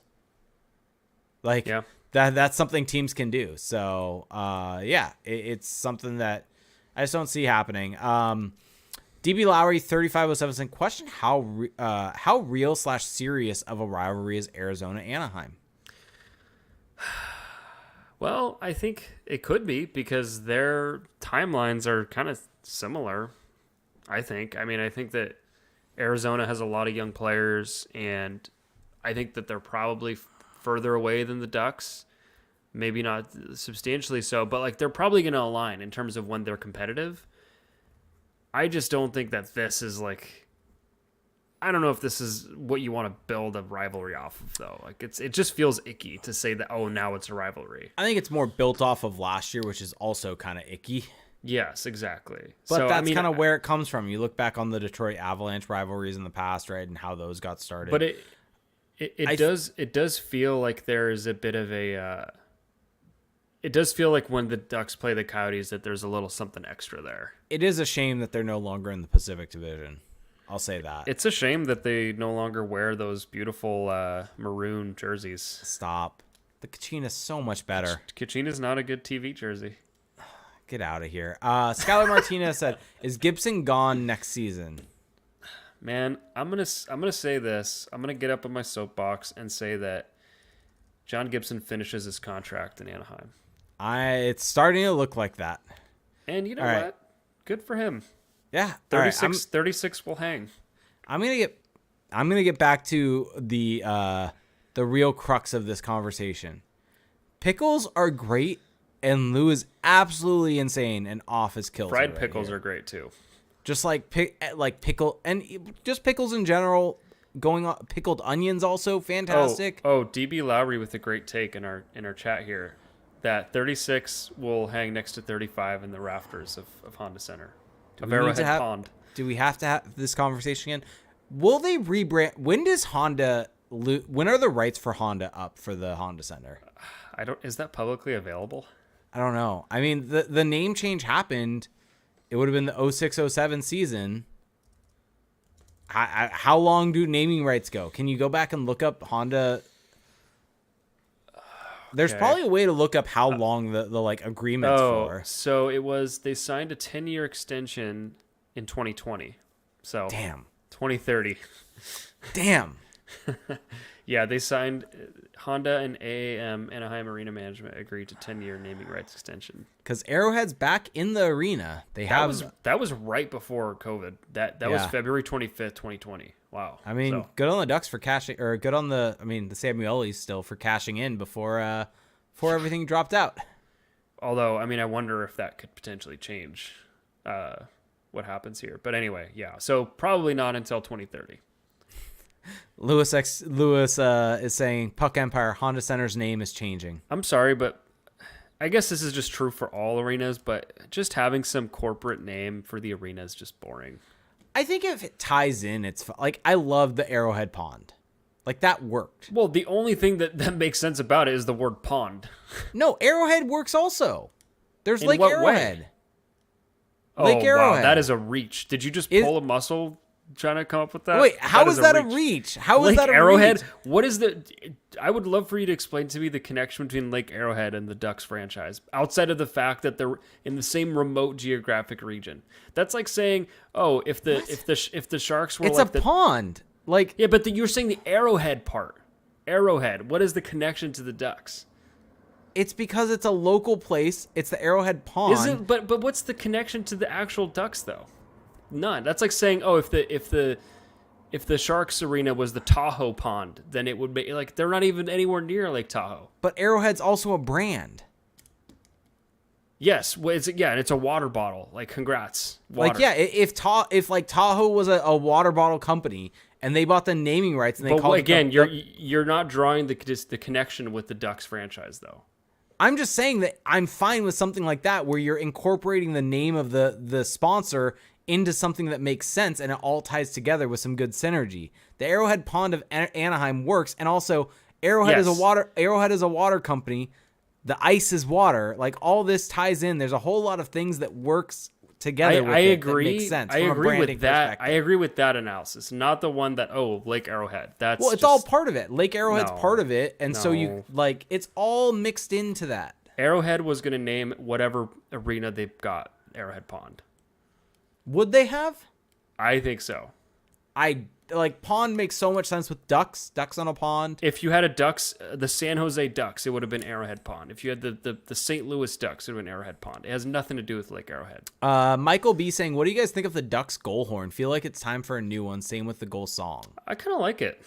That's something teams can do. So it's something that I just don't see happening. DB Lowry 3507 saying, question how real/serious of a rivalry is Arizona Anaheim? Well, I think it could be because their timelines are kind of similar. I think. I mean, I think that Arizona has a lot of young players, and I think that they're probably further away than the Ducks. Maybe not substantially so, but like they're probably going to align in terms of when they're competitive. I just don't think that this is like, I don't know if this is what you want to build a rivalry off of though. Like it just feels icky to say that, oh, now it's a rivalry. I think it's more built off of last year, which is also kind of icky. Yes, exactly. But so, that's kind of where it comes from. You look back on the Detroit Avalanche rivalries in the past, right, and how those got started. But it does feel like there is a bit of a it does feel like when the Ducks play the Coyotes that there's a little something extra there. It is a shame that they're no longer in the Pacific Division. I'll say that. It's a shame that they no longer wear those beautiful maroon jerseys. Stop. The Kachina's so much better. Kachina's not a good TV jersey. Get out of here. Skylar Martinez said, "Is Gibson gone next season?" Man, I'm gonna say this. I'm gonna get up on my soapbox and say that John Gibson finishes his contract in Anaheim. It's starting to look like that. And you know All what? right. Good for him. Yeah. 36 will hang. I'm gonna get back to the real crux of this conversation. Pickles are great, and Lou is absolutely insane and off his kilter. Fried pickles are great too. Just like pickle and just pickles in general. Going on, pickled onions also fantastic. Oh, DB Lowry with a great take in our chat here. That 36 will hang next to 35 in the rafters of Honda Center. Of Arrowhead Pond. Do we have to have this conversation again? Will they rebrand? When does Honda? When are the rights for Honda up for the Honda Center? Is that publicly available? I don't know. I mean, the name change happened. It would have been the 06-07 season. How long do naming rights go? Can you go back and look up Honda? There's probably a way to look up how long the like agreement's for. So they signed a 10-year extension in 2020. So damn. 2030. Damn. Yeah, they signed Honda and AAM Anaheim Arena Management agreed to 10-year naming rights extension. Because Arrowhead's back in the arena. That was right before COVID. That was February 25th, 2020. Wow. I mean, good on the Ducks for cashing, or good on the Samuelis still for cashing in before everything dropped out. Although, I mean, I wonder if that could potentially change what happens here. But anyway, yeah. So probably not until 2030. Lewis is saying Puck Empire Honda Center's name is changing. I'm sorry, but I guess this is just true for all arenas, but just having some corporate name for the arena is just boring. I think if it ties in, it's like I love the Arrowhead Pond. Like that worked. Well, the only thing that makes sense about it is the word pond. No, Arrowhead works also. There's Lake Arrowhead. Lake Arrowhead. Wow, that is a reach. Did you just pull a muscle trying to come up with that? Wait, how is that a reach? How is that a Arrowhead? reach? What is I would love for you to explain to me the connection between Lake Arrowhead and the Ducks franchise, outside of the fact that they're in the same remote geographic region. That's like saying, oh, if the Sharks were it's like a pond. Like yeah, but you're saying the Arrowhead part. Arrowhead. What is the connection to the Ducks? It's because it's a local place. It's the Arrowhead Pond. Is it? But what's the connection to the actual Ducks though? None. That's like saying, oh, if the Sharks arena was the Tahoe Pond, then it would be like they're not even anywhere near Lake Tahoe. But Arrowhead's also a brand. Yes, and it's a water bottle. Like, congrats, water. Like, yeah, if Tahoe was a water bottle company and they bought the naming rights and they called it you're not drawing the connection with the Ducks franchise though. I'm just saying that I'm fine with something like that where you're incorporating the name of the sponsor into something that makes sense and it all ties together with some good synergy. The Arrowhead Pond of Anaheim works, and also Arrowhead is a water company. The ice is water. Like all this ties in. There's a whole lot of things that works together. I agree. That makes sense. I agree with that. I agree with that analysis. Not the one that Lake Arrowhead. It's all part of it. Lake Arrowhead's part of it, and so you like it's all mixed into that. Arrowhead was going to name whatever arena they've got Arrowhead Pond. Would they have? I think so. I like pond makes so much sense with ducks on a pond. If you had the San Jose Ducks, it would have been Arrowhead Pond. If you had the St. Louis Ducks, it would have been Arrowhead Pond. It has nothing to do with Lake Arrowhead. Michael B saying, what do you guys think of the Ducks goal horn? Feel like it's time for a new one. Same with the goal song. I kind of like it.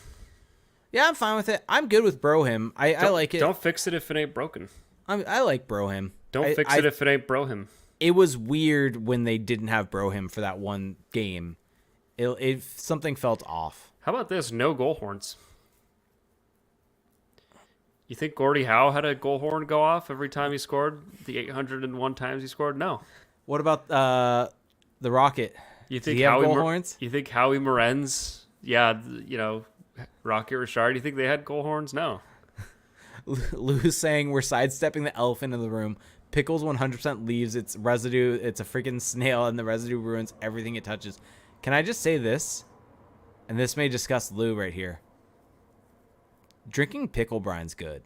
Yeah, I'm fine with it. I'm good with Brohim. I like it. Don't fix it if it ain't broken. I like Brohim. Don't fix it if it ain't Brohim. It was weird when they didn't have Brohim for that one game. It something felt off. How about this? No goal horns. You think Gordie Howe had a goal horn go off every time he scored? The 801 times he scored? No. What about the Rocket? You think Did he have goal horns? You think Howie Morenz? Yeah, Rocket Richard. You think they had goal horns? No. Lou's saying we're sidestepping the elephant in the room. Pickles 100% leaves its residue. It's a freaking snail, and the residue ruins everything it touches. Can I just say this? And this may disgust Lou right here. Drinking pickle brine's good.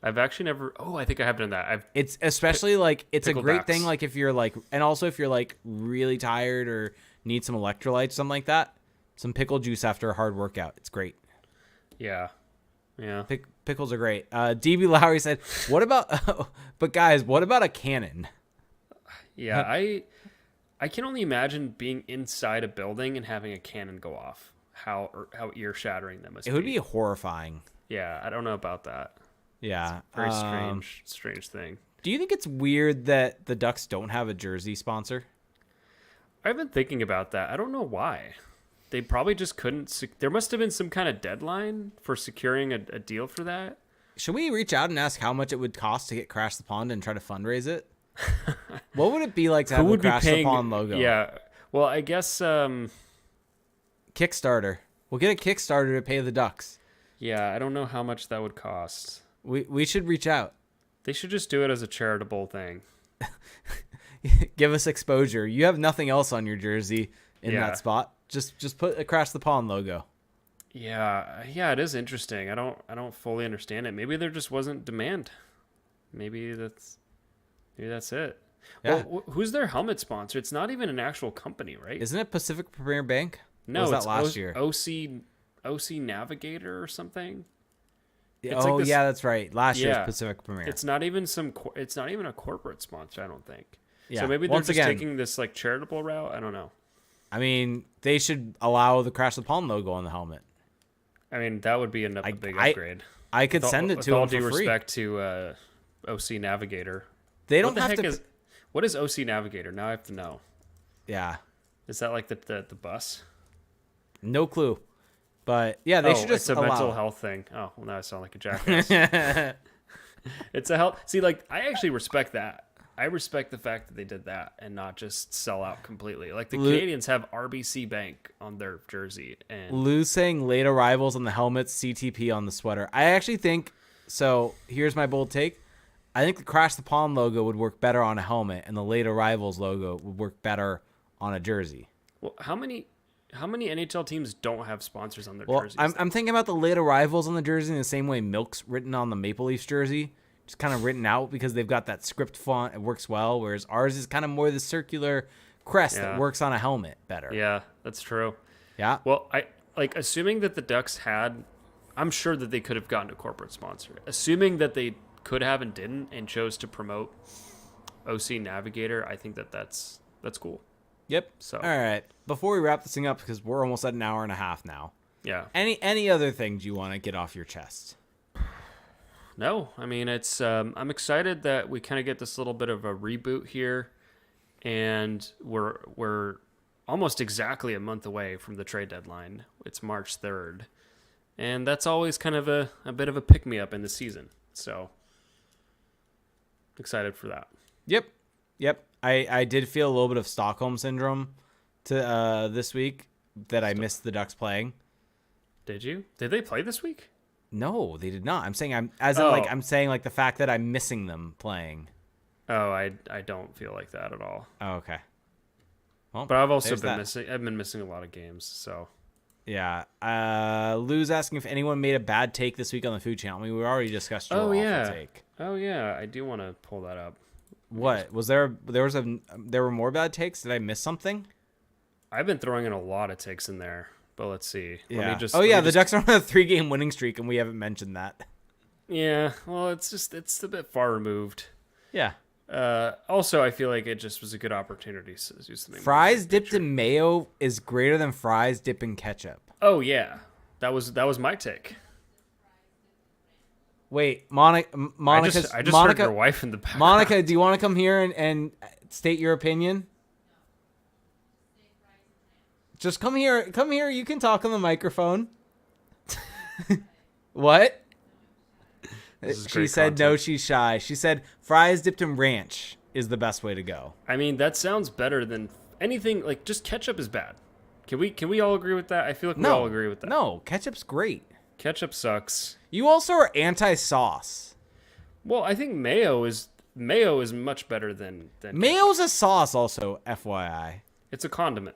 I've actually never. Oh, I think I have done that. It's especially like it's a great picklebacks. thing. Like if you're like, and also if you're like really tired or need some electrolytes, something like that. Some pickle juice after a hard workout. It's great. Yeah. Pickles are great. DB Lowry said, "What about? But guys, what about a cannon?" Yeah, I can only imagine being inside a building and having a cannon go off. How ear shattering that must be. It would be horrifying. Yeah, I don't know about that. Yeah, Very strange thing. Do you think it's weird that the Ducks don't have a jersey sponsor? I've been thinking about that. I don't know why. They probably just couldn't. There must have been some kind of deadline for securing a deal for that. Should we reach out and ask how much it would cost to get Crash the Pond and try to fundraise it? What would it be like to have the Crash the Pond logo? Yeah. Well, I guess Kickstarter. We'll get a Kickstarter to pay the Ducks. Yeah, I don't know how much that would cost. We should reach out. They should just do it as a charitable thing. Give us exposure. You have nothing else on your jersey in that spot. Just put a Crash the Pond logo. Yeah, it is interesting. I don't fully understand it. Maybe there just wasn't demand. Maybe that's it. Yeah. Well, who's their helmet sponsor? It's not even an actual company, right? Isn't it Pacific Premier Bank? No, was it's that last year? OC Navigator or something. That's right. Last year's Pacific Premier. It's not even a corporate sponsor, I don't think. Yeah. So maybe they're just taking this like charitable route. I don't know. I mean, they should allow the Crash the Pond logo on the helmet. I mean, that would be a big upgrade. I could send it to them for free. With all due respect to OC Navigator. They don't have to. What is OC Navigator? Now I have to know. Yeah. Is that like the bus? No clue. But yeah, they should just it's a allow mental health thing. Oh, well, now I sound like a jackass. It's a health. See, like I actually respect that. I respect the fact that they did that and not just sell out completely. Like the Canadians have RBC Bank on their jersey, and Lou saying late arrivals on the helmets, CTP on the sweater. I actually think so. Here's my bold take. I think the Crash the Pond logo would work better on a helmet, and the late arrivals logo would work better on a jersey. Well, how many NHL teams don't have sponsors on their jerseys? I'm thinking about the late arrivals on the jersey in the same way Milk's written on the Maple Leafs jersey. Just kind of written out because they've got that script font. It works well, whereas ours is kind of more the circular crest that works on a helmet better. Yeah, that's true. Yeah. Well, assuming that the Ducks had, I'm sure that they could have gotten a corporate sponsor. Assuming that they could have and didn't and chose to promote OC Navigator, I think that's cool. Yep. So all right. Before we wrap this thing up, because we're almost at an hour and a half now. Yeah. Any other things you want to get off your chest? No, I mean it's. I'm excited that we kind of get this little bit of a reboot here, and we're almost exactly a month away from the trade deadline. It's March 3rd, and that's always kind of a bit of a pick me up in the season. So excited for that. Yep. I did feel a little bit of Stockholm syndrome to this week that I missed the Ducks playing. Did you? Did they play this week? No, they did not. I'm saying I'm saying the fact that I'm missing them playing. Oh, I don't feel like that at all. Oh, okay. Well, but I've also been missing. I've been missing a lot of games. So yeah. Lou's asking if anyone made a bad take this week on the food channel. I mean, we already discussed your awful take. Oh yeah, I do want to pull that up. What was there? There were more bad takes. Did I miss something? I've been throwing in a lot of takes in there, but let's see. Yeah. Let The Ducks are on a 3-game winning streak, and we haven't mentioned that. Yeah. Well, it's a bit far removed. Yeah. Also, I feel like it just was a good opportunity to use something. Fries dipped in mayo is greater than fries dipped in ketchup. Oh yeah, that was my take. Wait, Monica. I just heard your wife in the background. Monica, do you want to come here and state your opinion? Just come here. Come here. You can talk on the microphone. What? She said content. no, she's shy. She said fries dipped in ranch is the best way to go. I mean, that sounds better than anything. Like, just ketchup is bad. Can we all agree with that? I feel like we all agree with that. No, ketchup's great. Ketchup sucks. You also are anti-sauce. Well, I think mayo is much better than Mayo's a sauce also, FYI. It's a condiment.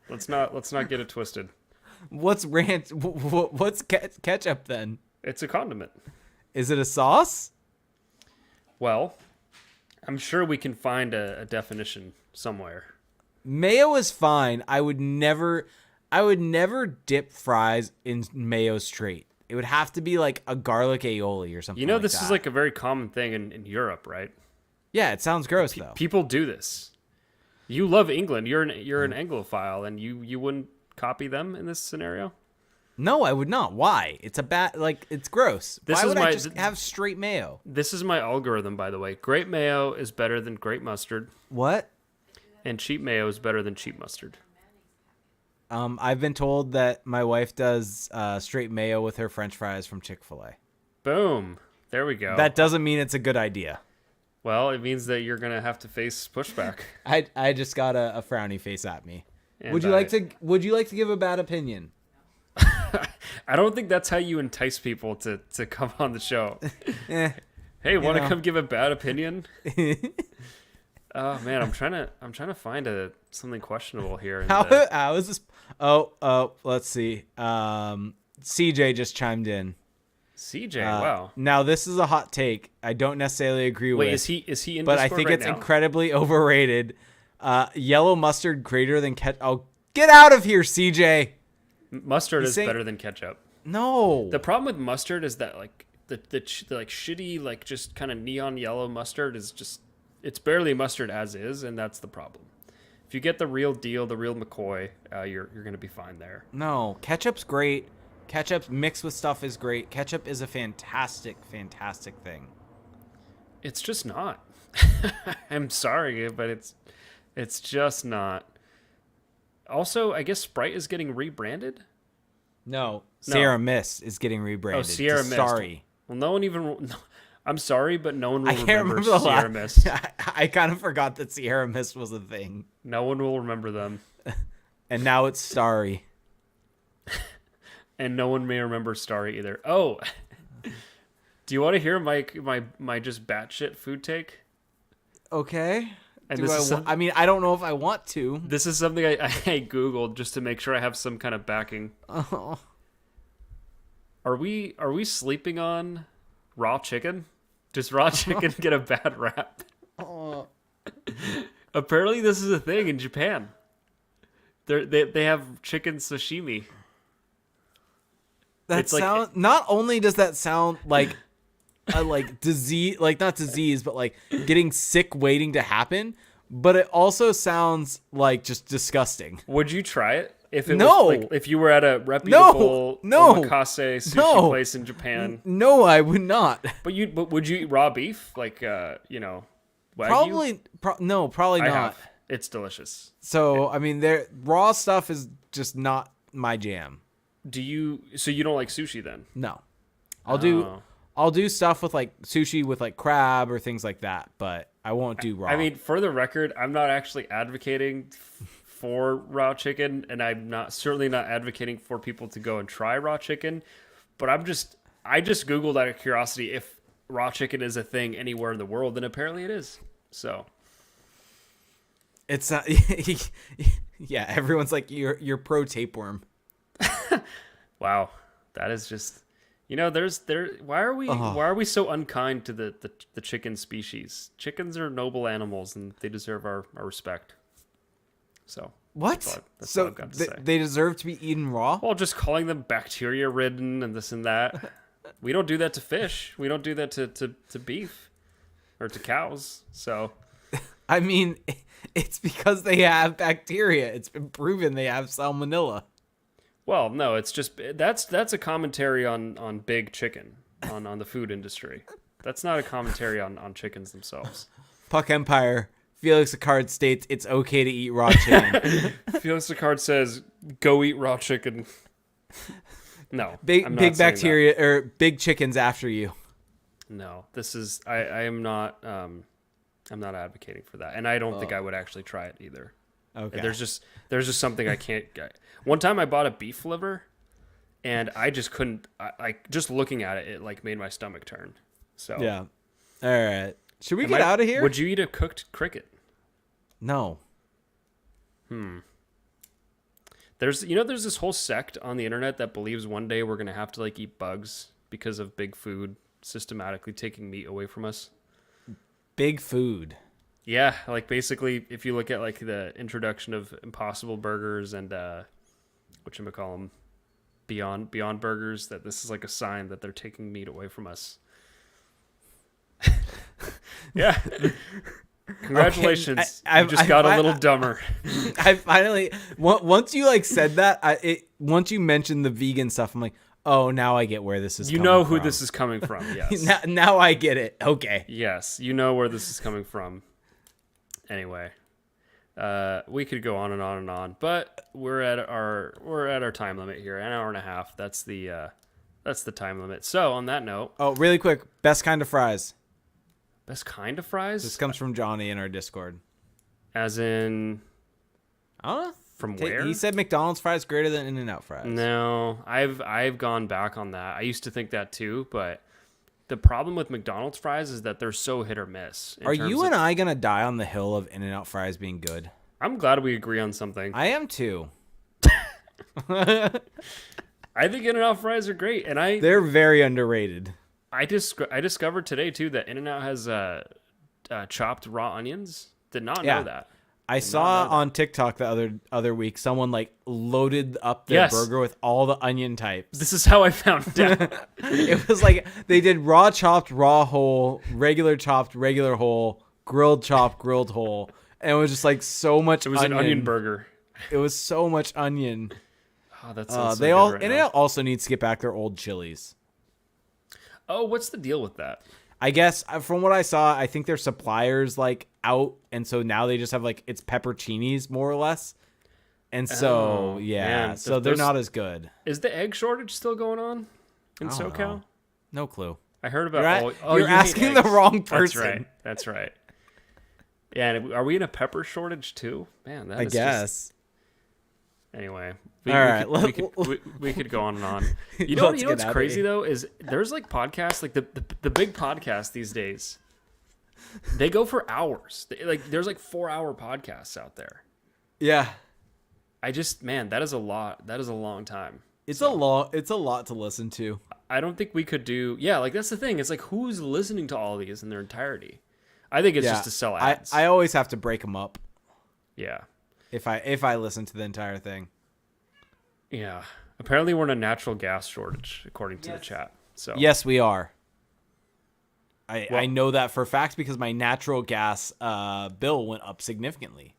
Let's not get it twisted. What's ranch? What's ketchup then? It's a condiment. Is it a sauce? Well, I'm sure we can find a definition somewhere. Mayo is fine. I would never dip fries in mayo straight. It would have to be like a garlic aioli or something. You know, like this that. is like a very common thing in Europe, right? Yeah, it sounds gross though. People do this. You love England. You're an Anglophile, and you wouldn't copy them in this scenario? No, I would not. Why? It's it's gross. Why would I just have straight mayo? This is my algorithm, by the way. Great mayo is better than great mustard, What? and cheap mayo is better than cheap mustard. I've been told that my wife does straight mayo with her French fries from Chick-fil-A. Boom. There we go. That doesn't mean it's a good idea. Well, it means that you're going to have to face pushback. I just got a frowny face at me. And Would you like to give a bad opinion? I don't think that's how you entice people to come on the show. Hey, want to come give a bad opinion? Oh man, I'm trying to find something questionable here. How is this? Oh, let's see. CJ just chimed in. CJ, wow. Now this is a hot take. I don't necessarily agree with. Wait, is he in But I Discord think right it's now? incredibly overrated. Yellow mustard greater than ketchup. Oh, get out of here, CJ. Mustard is better than ketchup. No. The problem with mustard is that like the like shitty like just kind of neon yellow mustard is just it's barely mustard as is, and that's the problem. If you get the real deal, the real McCoy, you're gonna be fine there. No, ketchup's great. Ketchup mixed with stuff is great. Ketchup is a fantastic thing. It's just not. I'm sorry, but it's just not. Also, I guess Sprite is getting rebranded. No, Sierra Mist is getting rebranded. Oh, Sierra Mist. Sorry. Well, no one even. No, I'm sorry, but no one will I can't remember remember the Sierra Mist. I kind of forgot that Sierra Mist was a thing. No one will remember them. And now it's Starry. And no one may remember Starry either. Oh, do you want to hear my just batshit food take? Okay. And I mean, I don't know if I want to. This is something I Googled just to make sure I have some kind of backing. Oh. Are we sleeping on raw chicken? Does raw chicken get a bad rap? Oh. Apparently, this is a thing in Japan. They have chicken sashimi. That sound. Not only does that sound like a disease, like not disease, but like getting sick waiting to happen, but it also sounds like just disgusting. Would you try it? If it No. was, like, if you were at a reputable No. omakase sushi place in Japan. No, I would not. But would you eat raw beef? Like Wagyu? Probably probably I not. have. It's delicious. So, I mean, raw stuff is just not my jam. So you don't like sushi then? No. I'll do stuff with like sushi with like crab or things like that, but I won't do raw. I mean, for the record, I'm not actually advocating for raw chicken, and I'm certainly not advocating for people to go and try raw chicken, but I just Googled out of curiosity if raw chicken is a thing anywhere in the world, and apparently it is. So it's not. Yeah, everyone's like you're pro tapeworm. wow, that is just why are we so unkind to the chicken species? Chickens are noble animals and they deserve our respect. So What? that's all So I've got to say. they deserve to be eaten raw? Well, just calling them bacteria ridden and this and that. We don't do that to fish. We don't do that to beef or to cows. So I mean, it's because they have bacteria. It's been proven they have salmonella. well, no, it's just that's a commentary on big chicken, on the food industry. That's not a commentary on chickens themselves. Puck Empire. Felix Sicard states it's okay to eat raw chicken. Felix Sicard says, "Go eat raw chicken." No, Big I'm not big saying bacteria or big chickens after you. that. No, this is I am not I'm not advocating for that, and I don't think I would actually try it either. Okay. There's just something I can't. One time I bought a beef liver, and I just couldn't. I just looking at it, it like made my stomach turn. So Yeah. All right. Should we get out of here? Would you eat a cooked cricket? No. There's this whole sect on the internet that believes one day we're gonna have to like eat bugs because of big food systematically taking meat away from us. Big food. Yeah, like basically, if you look at like the introduction of Impossible Burgers and whatchamacallem, Beyond Burgers, that this is like a sign that they're taking meat away from us. Yeah. Congratulations. Okay, you just got a little dumber. I finally once you like said that, once you mentioned the vegan stuff, I'm like, oh, now I get where this is. You coming know who from. this is coming from. Yes. now I get it. Okay. Yes, you know where this is coming from. Anyway, we could go on and on and on, but we're at our time limit here, an hour and a half. That's the time limit. So on that note, Oh, really quick, best kind of fries. best kind of fries, This comes from Johnny in our Discord. as in I don't know. from where? He said McDonald's fries greater than In-N-Out fries. No, I've gone back on that. I used to think that too, but the problem with McDonald's fries is that they're so hit or miss. Are you and I gonna die on the hill of In-N-Out fries being good? I'm glad we agree on something. I am too. I think In-N-Out fries are great, and They're very underrated. I discovered today too that In-N-Out has chopped raw onions. Did not know that. I saw on TikTok the other week someone like loaded up their Yes. burger with all the onion types. This is how I found out. It was like they did raw chopped, raw whole, regular chopped, regular whole, grilled chopped, grilled whole, and it was just like so much. It was an onion burger. It was so much onion. Oh, that sounds so They good all right and now. it also needs to get back their old chilies. Oh, what's the deal with that? I guess from what I saw, I think their suppliers like out, and so now they just have like it's pepperoncinis more or less, and so Oh, yeah, man. so they're There's- not as good. Is the egg shortage still going on in I don't SoCal? know. No clue. I heard about. You're you hate asking the eggs. wrong person. That's right. That's right. Yeah, and are we in a pepper shortage too? Man, that I is guess. Just, anyway, All right, we could go on and on. You know, Let's you know get what's outta crazy here. though is there's like podcasts, like the big podcasts these days. They go for hours. There's like 4-hour podcasts out there. Yeah, Man, that is a lot. That is a long time. it's a lot to listen to. I don't think we could do. Yeah, like that's the thing. It's like who's listening to all these in their entirety? I think it's just to sell ads. I always have to break them up Yeah. if I listen to the entire thing. Yeah. Apparently, we're in a natural gas shortage, according to the chat. So Yes, we are. I know that for a fact because my natural gas bill went up significantly.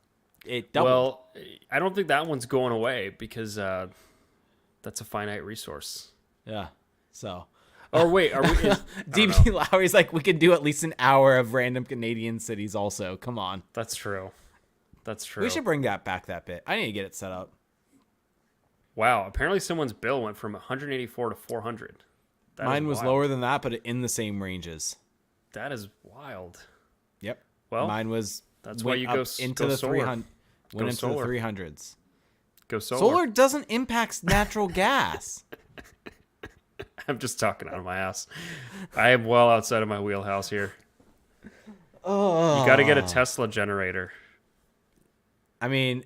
It doubled. Well, I don't think that one's going away because that's a finite resource. Yeah. So. Or wait, are we? DB Lowry's like, we could do at least an hour of random Canadian cities also. Come on. That's true. That's true. We should bring that back that bit. I need to get it set up. Wow. Apparently, someone's bill went from 184 to 400. Mine was wild. lower than that, but in the same ranges. That is wild. Yep. Well, mine was. that's why went you up go into go the solar. 300. Go Went into solar. the 300s. Go solar. Solar doesn't impact natural gas. I'm just talking out of my ass. I am well outside of my wheelhouse here. Oh. You got to get a Tesla generator. I mean,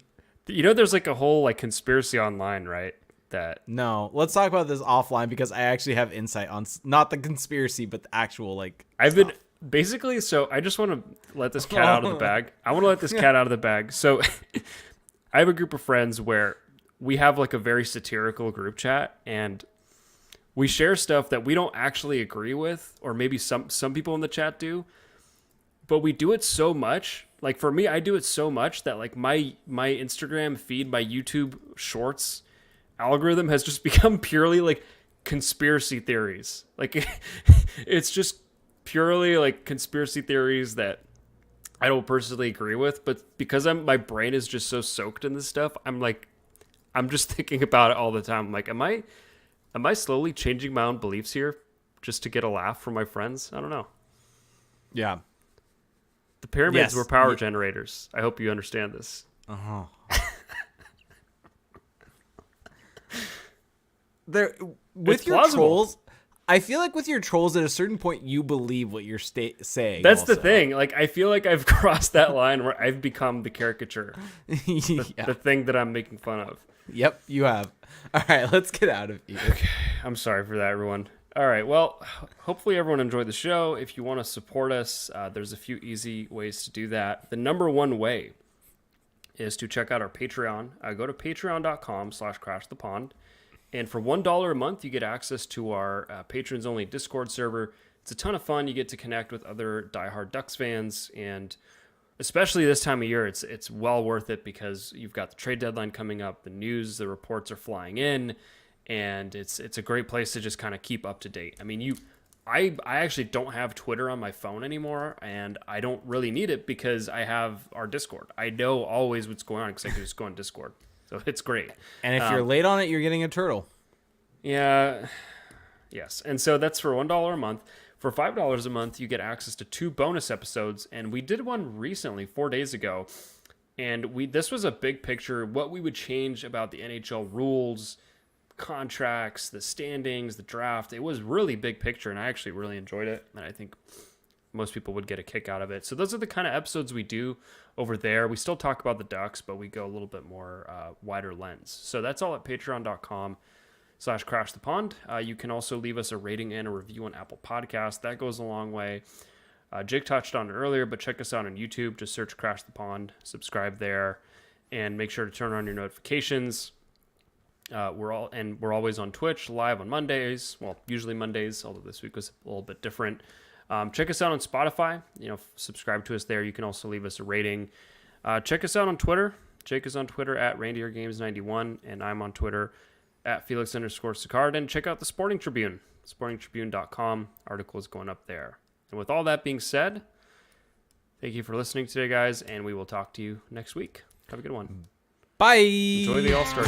You know, there's like a whole like conspiracy online, right? that. No, let's talk about this offline because I actually have insight on not the conspiracy, but the actual like. I've been basically. So I just want to let this cat out of the bag. I want to let this cat out of the bag. So I have a group of friends where we have like a very satirical group chat, and we share stuff that we don't actually agree with, or maybe some people in the chat do, but we do it so much. Like for me, I do it so much that like my Instagram feed, my YouTube Shorts algorithm has just become purely like conspiracy theories. Like it's just purely like conspiracy theories that I don't personally agree with, but because my brain is just so soaked in this stuff, I'm just thinking about it all the time. I'm like, am I slowly changing my own beliefs here just to get a laugh from my friends? I don't know. Yeah. The pyramids were power generators. I hope you understand this. Uh-huh. There with your plausible. trolls, I feel like with your trolls at a certain point you believe what you're saying. That's also. the thing. Like I feel like I've crossed that line where I've become the caricature. The thing that I'm making fun of. Yep, you have. All right, let's get out of here. Okay. I'm sorry for that, everyone. All right. Well, hopefully everyone enjoyed the show. If you want to support us, there's a few easy ways to do that. The number one way is to check out our Patreon. Go to patreon.com/crashthepond. And for $1 a month, you get access to our patrons-only Discord server. It's a ton of fun. You get to connect with other diehard Ducks fans, and especially this time of year, it's well worth it because you've got the trade deadline coming up, the news, the reports are flying in, and it's a great place to just kind of keep up to date. I mean, I actually don't have Twitter on my phone anymore, and I don't really need it because I have our Discord. I know always what's going on because I can just go on Discord. So it's great. And if you're late on it, you're getting a turtle. Yeah. Yes. And so that's for $1 a month. For $5 a month, you get access to 2 bonus episodes. And we did one recently, 4 days ago. And this was a big picture, what we would change about the NHL rules, contracts, the standings, the draft. It was really big picture, and I actually really enjoyed it. And I think most people would get a kick out of it. So those are the kind of episodes we do over there. We still talk about the Ducks, but we go a little bit more wider lens. So that's all at patreon.com/crashthepond. You can also leave us a rating and a review on Apple Podcasts. That goes a long way. Jake touched on it earlier, but check us out on YouTube. Just search Crash the Pond, subscribe there, and make sure to turn on your notifications. We're always on Twitch, live on Mondays. Well, usually Mondays, although this week was a little bit different. Check us out on Spotify. Subscribe to us there. You can also leave us a rating. Check us out on Twitter. Jake is on Twitter at ReindeerGames91, and I'm on Twitter at Felix_Sicard. And check out the Sporting Tribune, sportingtribune.com. Article is going up there. And with all that being said, thank you for listening today, guys, and we will talk to you next week. Have a good one. Bye. Enjoy the All-Star.